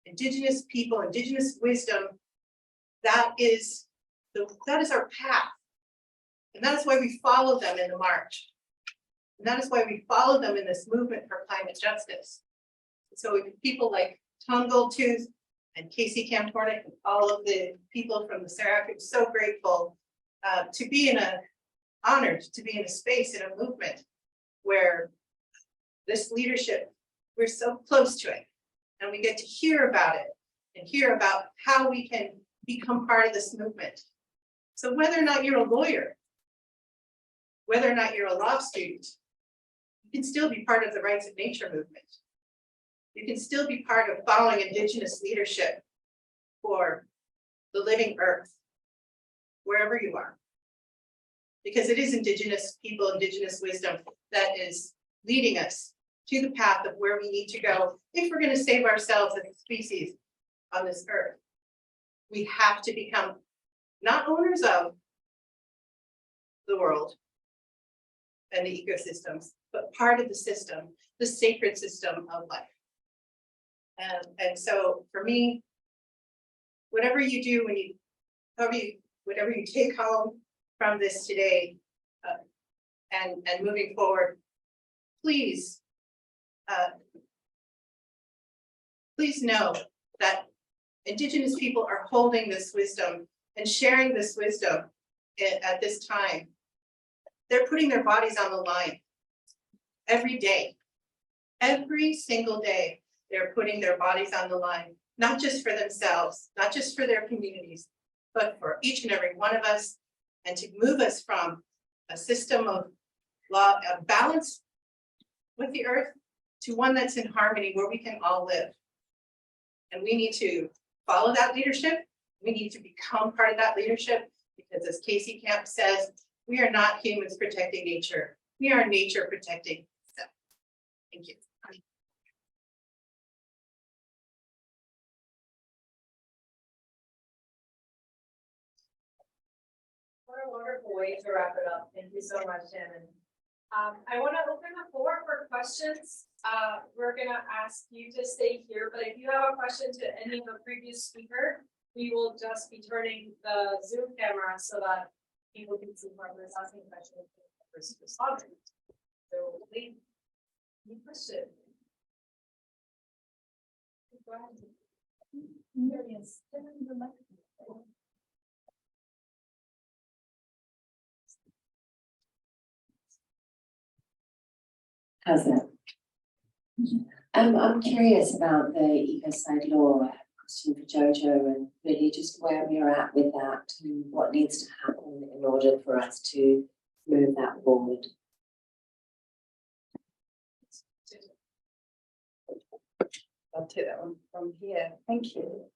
Indigenous people, Indigenous wisdom, that is our path. And that is why we follow them in the march. And that is why we follow them in this movement for climate justice. So we have people like Tom Goldtooth and Casey Horinek and all of the people from the Sarayaku, I'm so grateful to be honored to be in a space, in a movement where this leadership, we're so close to it. And we get to hear about it and hear about how we can become part of this movement. So whether or not you're a lawyer, whether or not you're a law student, you can still be part of the rights of nature movement. You can still be part of following Indigenous leadership for the living earth, wherever you are. Because it is Indigenous people, Indigenous wisdom that is leading us to the path of where we need to go if we're going to save ourselves as a species on this earth. We have to become not owners of the world and the ecosystems, but part of the system, the sacred system of life. And so for me, whatever you do when you, whatever you take home from this today, and moving forward, please know that Indigenous people are holding this wisdom and sharing this wisdom at this time. They're putting their bodies on the line every day. Every single day, they're putting their bodies on the line, not just for themselves, not just for their communities, but for each and every one of us, and to move us from a system of law, of balance with the earth, to one that's in harmony where we can all live. And we need to follow that leadership. We need to become part of that leadership, because as Casey Camp says, we are not humans protecting nature. We are nature protecting itself. Thank you. What a wonderful way to wrap it up. Thank you so much, Shannon. I want to open the floor for questions. We're going to ask you to stay here, but if you have a question to any of the previous speaker, we will just be turning the Zoom camera so that people can see whoever's asking questions versus responding. So, please, any question? Go ahead. Yes. How's that? I'm curious about the Ecocide law. I have a question for Jojo, and really just where we're at with that and what needs to happen in order for us to move that forward. I'll take that one from here. Thank you.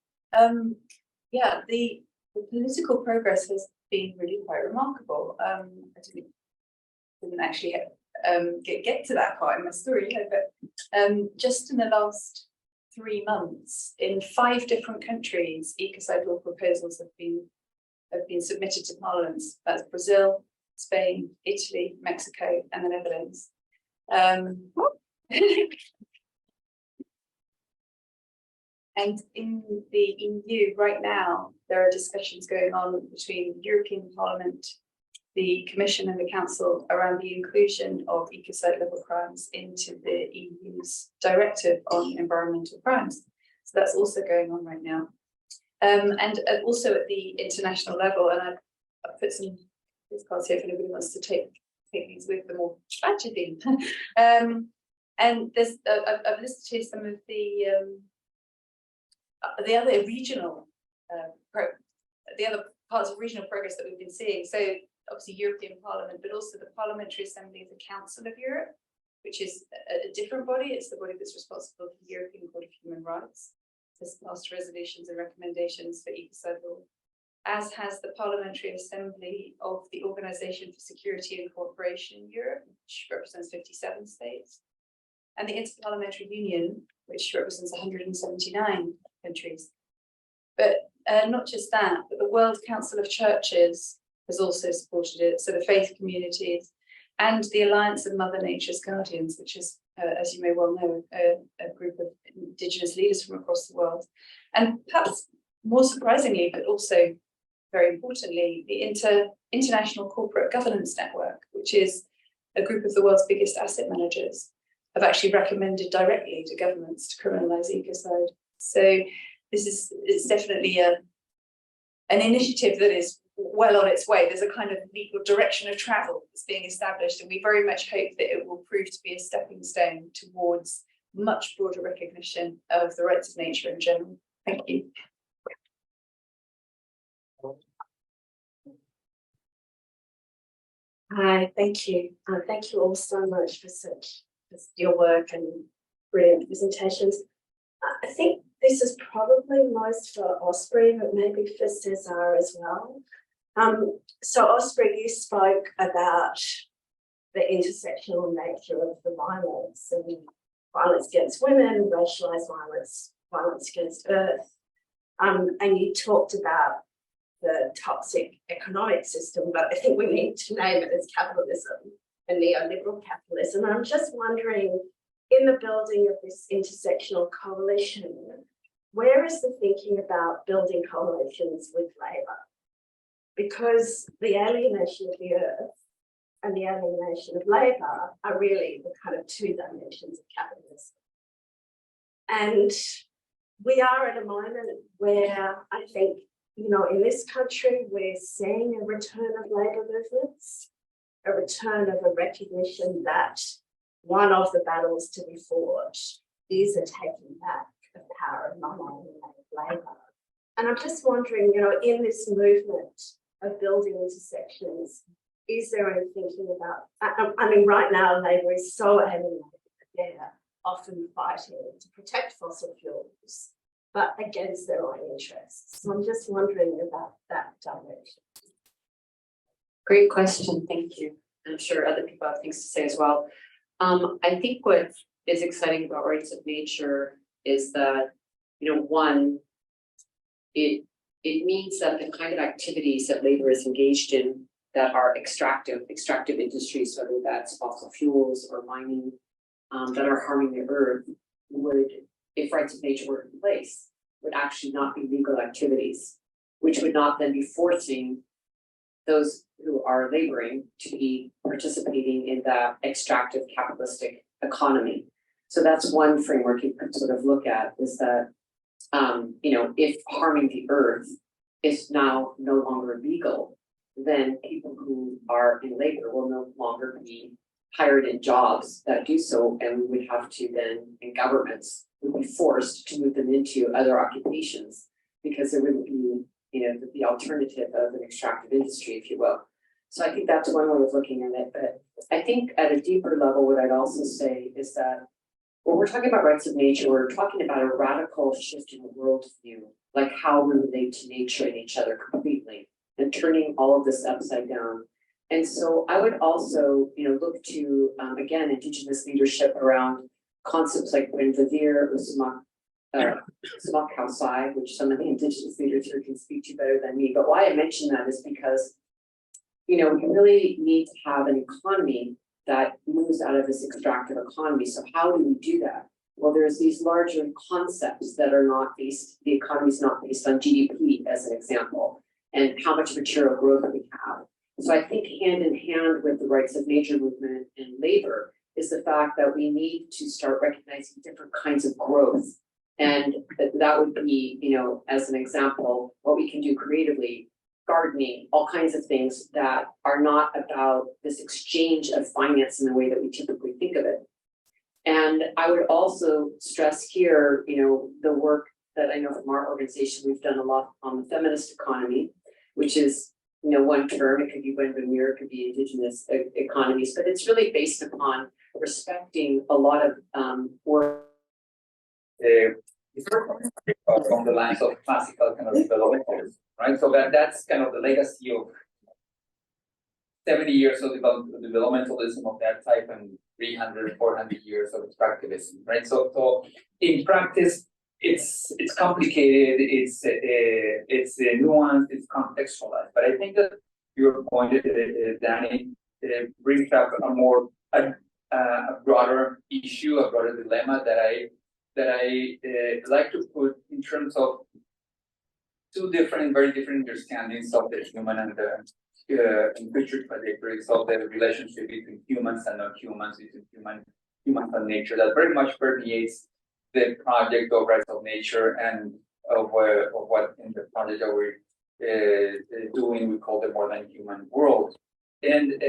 Yeah, the political progress has been really quite remarkable. I didn't actually get to that part in my story, but just in the last 3 months, in 5 different countries, Ecocide law proposals have been submitted to parliaments. That's Brazil, Spain, Italy, Mexico, and the Netherlands. And in the EU right now, there are discussions going on between the European Parliament, the Commission and the Council around the inclusion of ecocide level crimes into the EU's directive on environmental crimes. So that's also going on right now. And also at the international level, and I've put some these cards here if anybody wants to take these with them or tragedy. And there's I've listed here some of the other regional the other parts of regional progress that we've been seeing. So obviously European Parliament, but also the Parliamentary Assembly of the Council of Europe, which is a different body. It's the body that's responsible for the European Court of Human Rights. Has passed resolutions and recommendations for ecocide law, as has the Parliamentary Assembly of the Organisation for Security and Cooperation in Europe, which represents 57 states, and the Interparliamentary Union, which represents 179 countries. But not just that, but the World Council of Churches has also supported it, so the faith communities, and the Alliance of Mother Nature's Guardians, which is as you may well know, a group of Indigenous leaders from across the world. And perhaps more surprisingly, but also very importantly, the International Corporate Governance Network, which is a group of the world's biggest asset managers, have actually recommended directly to governments to criminalize ecocide. So this is definitely an initiative that is well on its way. There's a kind of legal direction of travel that's being established, and we very much hope that it will prove to be a stepping stone towards much broader recognition of the rights of nature in general. Thank you. Hi, thank you. Thank you all so much for your work and brilliant presentations. I think this is probably most for Osprey, but maybe for César as well. So Osprey, you spoke about the intersectional nature of the violence and violence against women, racialized violence, violence against earth. And you talked about the toxic economic system, but I think we need to name it as capitalism and neoliberal capitalism. I'm just wondering, in the building of this intersectional coalition, where is the thinking about building coalitions with labour? Because the alienation of the earth and the alienation of labour are really the kind of two dimensions of capitalism. And we are at a moment where I think, you know, in this country, we're seeing a return of labour movements, a return of a recognition that one of the battles to be fought is a taking back of power of non-alienated labour. And I'm just wondering, you know, in this movement of building intersections, is there any thinking about, I mean, right now, labour is so alienated, they're often fighting to protect fossil fuels, but against their own interests. So I'm just wondering about that direction. Great question, thank you. I'm sure other people have things to say as well. I think what is exciting about rights of nature is that, you know, one, it means that the kind of activities that labor is engaged in that are extractive industries, whether that's fossil fuels or mining, that are harming the earth, would, if rights of nature were in place, would actually not be legal activities, which would not then be forcing those who are laboring to be participating in that extractive capitalistic economy. So that's one framework you could sort of look at, is that, you know, if harming the earth is now no longer legal, then people who are in labor will no longer be hired in jobs that do so, and we would have to then, in governments, would be forced to move them into other occupations because there wouldn't be, you know, the alternative of an extractive industry, if you will. So I think that's one way of looking at it. But I think at a deeper level, what I'd also say is that when we're talking about rights of nature, we're talking about a radical shift in the worldview, like how we relate to nature and each other completely, and turning all of this upside down. And so I would also, you know, look to, again, Indigenous leadership around concepts like Vivir, Sumak Kausai, which some of the Indigenous leaders here can speak to better than me. But why I mention that is because, you know, we really need to have an economy that moves out of this extractive economy. So how do we do that? Well, there's these larger concepts that are not based, the economy is not based on GDP as an example, and how much material growth we have. So I think hand in hand with the rights of nature movement and labor is the fact that we need to start recognizing different kinds of growth. And that would be, you know, as an example, what we can do creatively, gardening, all kinds of things that are not about this exchange of finance in the way that we typically think of it. And I would also stress here, you know, the work that I know from our organization, we've done a lot on the feminist economy, which is, you know, one term, it could be Wendomir, it could be Indigenous economies, but it's really based upon respecting a lot of work. From the lines of classical kind of developmentalism, right? So that's kind of the legacy of 70 years of developmentalism of that type and 300, 400 years of extractivism, right? So in practice, it's complicated, it's nuanced, it's contextualized. But I think that your point, Danny, brings up a a broader issue, a broader dilemma that I like to put in terms of two very different understandings of the human and the creature trajectories of the relationship between humans and non-humans, between humans and nature, that very much permeates the project of rights of nature and of what in the project that we're doing, we call the more than human world. And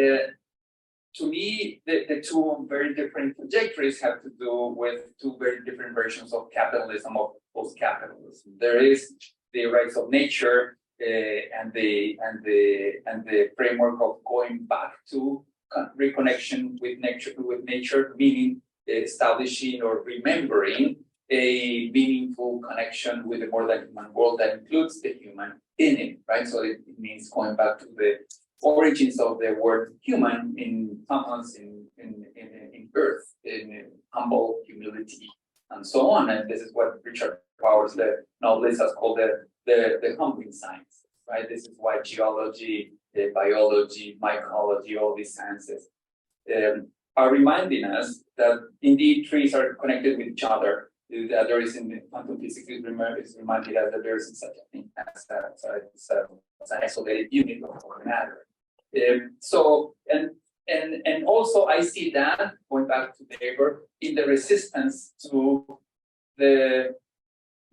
to me, the two very different trajectories have to do with two very different versions of capitalism, of post-capitalism. There is the rights of nature and the framework of going back to reconnection with nature, meaning establishing or remembering a meaningful connection with the more than human world that includes the human in it, right? So it means going back to the origins of the word human in commons, in earth, in humble humility, and so on. And this is what Richard Powers, the novelist, has called the humbling science, right? This is why geology, biology, mycology, all these sciences are reminding us that indeed trees are connected with each other. That there is in quantum physics is reminded us that there is such a thing as an isolated unit of matter. So and also I see that, going back to Weber, in the resistance to the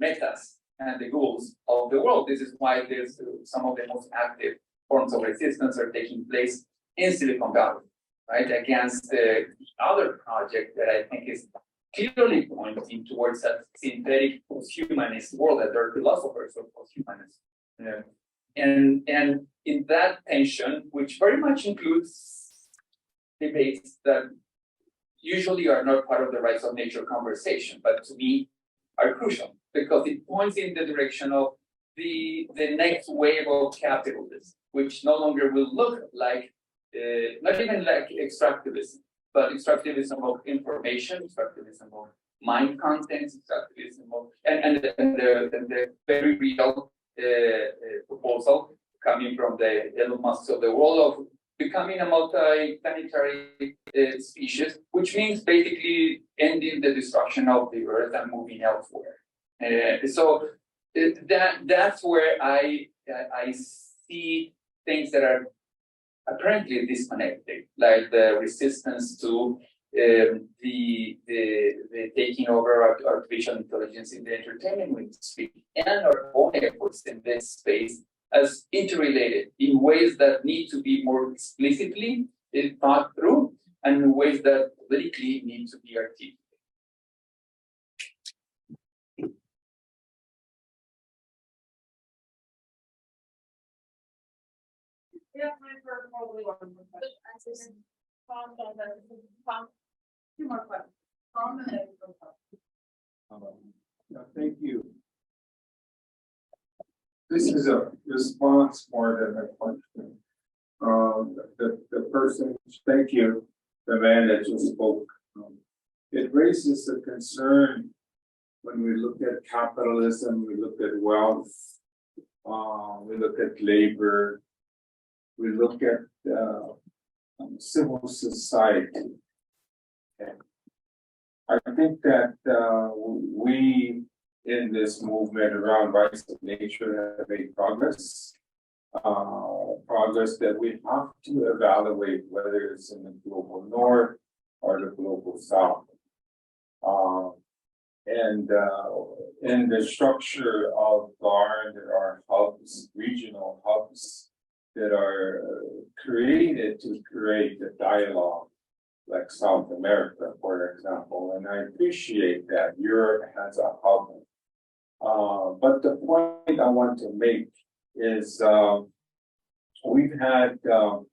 Mehtas and the ghouls of the world. This is why there's some of the most active forms of resistance are taking place in Silicon Valley, right? Against the other project that I think is clearly pointing towards that synthetic post-humanist world, that there are philosophers of post-humanism. And in that tension, which very much includes debates that usually are not part of the rights of nature conversation, but to me are crucial because it points in the direction of the next wave of capitalism, which no longer will look like, not even like extractivism, but extractivism of information, extractivism of mind contents, extractivism of, and the very real proposal coming from the Elon Musk of the world of becoming a multi-planetary species, which means basically ending the destruction of the Earth and moving elsewhere. So that's where I see things that are apparently disconnected, like the resistance to the taking over artificial intelligence in the entertainment industry and our own efforts in this space as interrelated in ways that need to be more explicitly thought through and in ways that politically need to be articulated. We have time for probably one more question. Two more questions. Thank you. This is a response more than a question. The person, thank you, the man that just spoke. It raises a concern when we look at capitalism, we look at wealth, we look at labor, we look at civil society. Okay. I think that we in this movement around rights of nature have made progress. Progress that we have to evaluate whether it's in the global north or the global south. And in the structure of GARN, there are hubs, regional hubs that are created to create a dialogue, like South America, for example. And I appreciate that Europe has a hub. But the point I want to make is we've had 2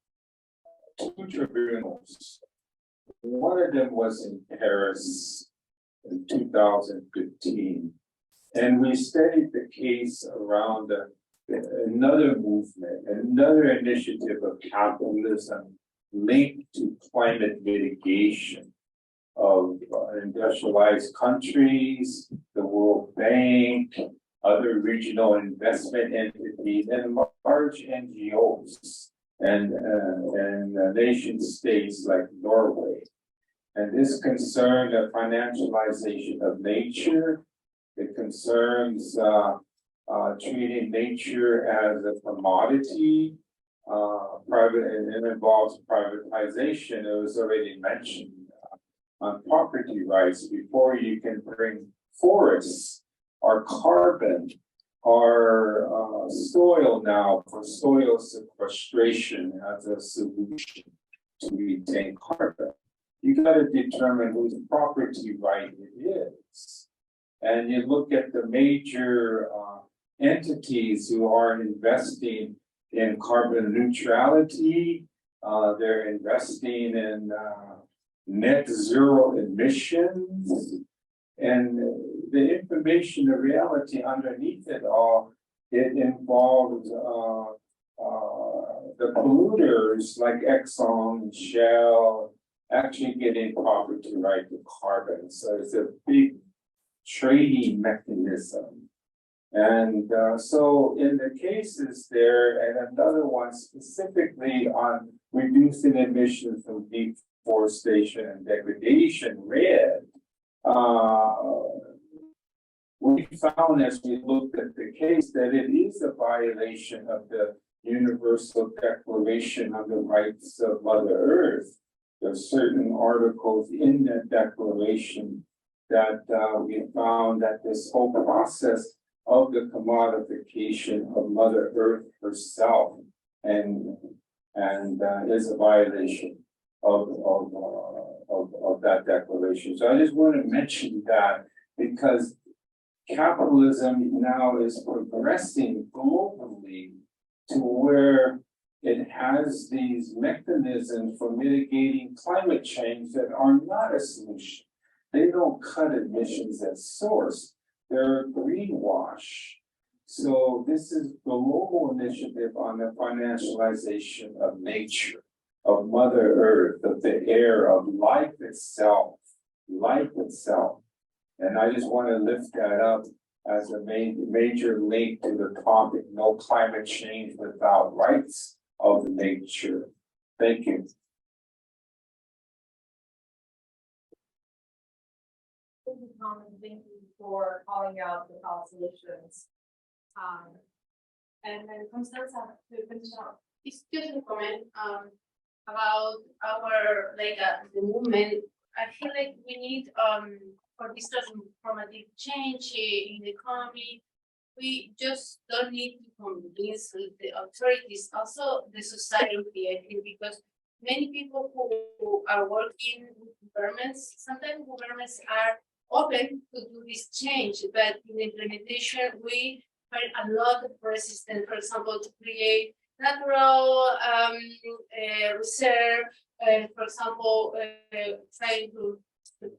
tribunals. One of them was in Paris in 2015. And we studied the case around another movement, another initiative of capitalism linked to climate mitigation of industrialized countries, the World Bank, other regional investment entities, and large NGOs and nation states like Norway. And this concerned the financialization of nature. It concerns treating nature as a commodity, and it involves privatization. It was already mentioned on property rights. Before you can bring forests or carbon or soil now for soil sequestration as a solution to retain carbon. You got to determine whose property right it is. And you look at the major entities who are investing in carbon neutrality, they're investing in net zero emissions, and the information, the reality underneath it all, it involves the polluters like Exxon and Shell actually getting property right to carbon. So it's a big trading mechanism. And so in the cases there, and another one specifically on reducing emissions from deforestation and degradation, red, we found as we looked at the case that it is a violation of the Universal Declaration of the Rights of Mother Earth. There are certain articles in that declaration that we found that this whole process of the commodification of Mother Earth herself and is a violation of that declaration. So I just want to mention that because capitalism now is progressing globally to where it has these mechanisms for mitigating climate change that are not a solution. They don't cut emissions at source. They're a greenwash. So this is the global initiative on the financialization of nature, of Mother Earth, of the air, of life itself, And I just want to lift that up as a major link to the topic, no climate change without rights of nature. Thank you. Thank you for calling out the thought solutions. And then Constanza to finish up. It's just a comment about our the movement. I feel like we need for this transformative change in the economy. We just don't need to convince the authorities, also the society, I think, because many people who are working with governments, sometimes governments are open to do this change, but in implementation, we find a lot of resistance, for example, to create natural reserve, for example, trying to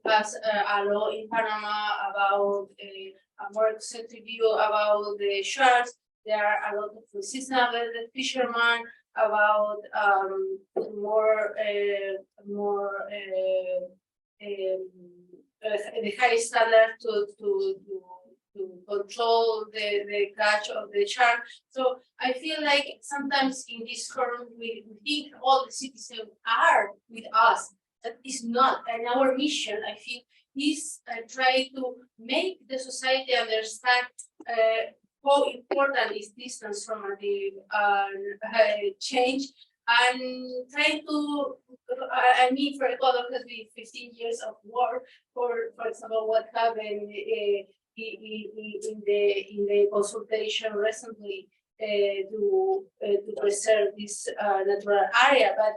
pass a law in Panama about a more extensive view about the sharks. There are a lot of resistance about the fishermen, about the high standard to control the catch of the shark. So I feel like sometimes in this forum we think all the citizens are with us. That is not, and our mission, I feel, is try to make the society understand how important is this transformative change, and try to, I mean, for Ecuador has been 15 years of war, for example, what happened in the consultation recently to preserve this natural area, but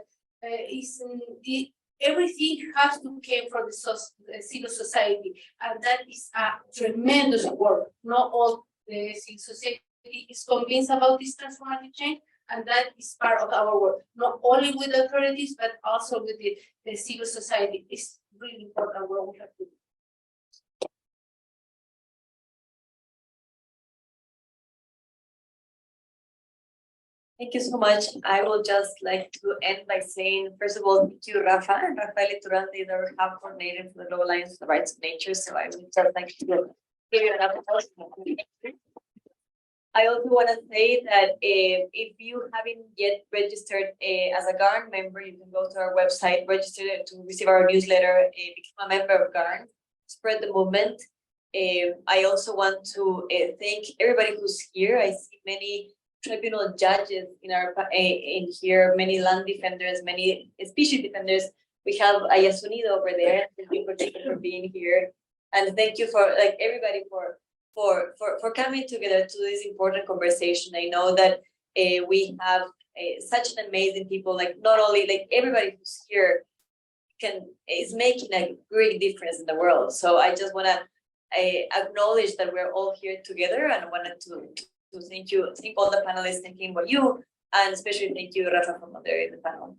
everything has to come from the civil society, and that is a tremendous work. Not all the civil society is convinced about this transformative change, and that is part of our work. Not only with the authorities, but also with the civil society. It's really important work we have to do. Thank you so much. I will just like to end by saying, first of all, thank you, Rafa and Rafael Iturralde, the hub coordinator for the Global Alliance for the Rights of Nature. So I would just like to give you an applause. I also want to say that if you haven't yet registered as a GARN member, you can go to our website, register to receive our newsletter, become a member of GARN, spread the movement. I also want to thank everybody who's here. I see many tribunal judges in here, many land defenders, many species defenders. We have Ayasunido over there. Thank you for being here, and thank you for everybody for coming together to this important conversation. I know that we have such an amazing people. Not only everybody who's here is making a great difference in the world. So I just want to acknowledge that we're all here together, and wanted to thank all the panelists, thanking you, and especially thank you, Rafa, for moderating the panel.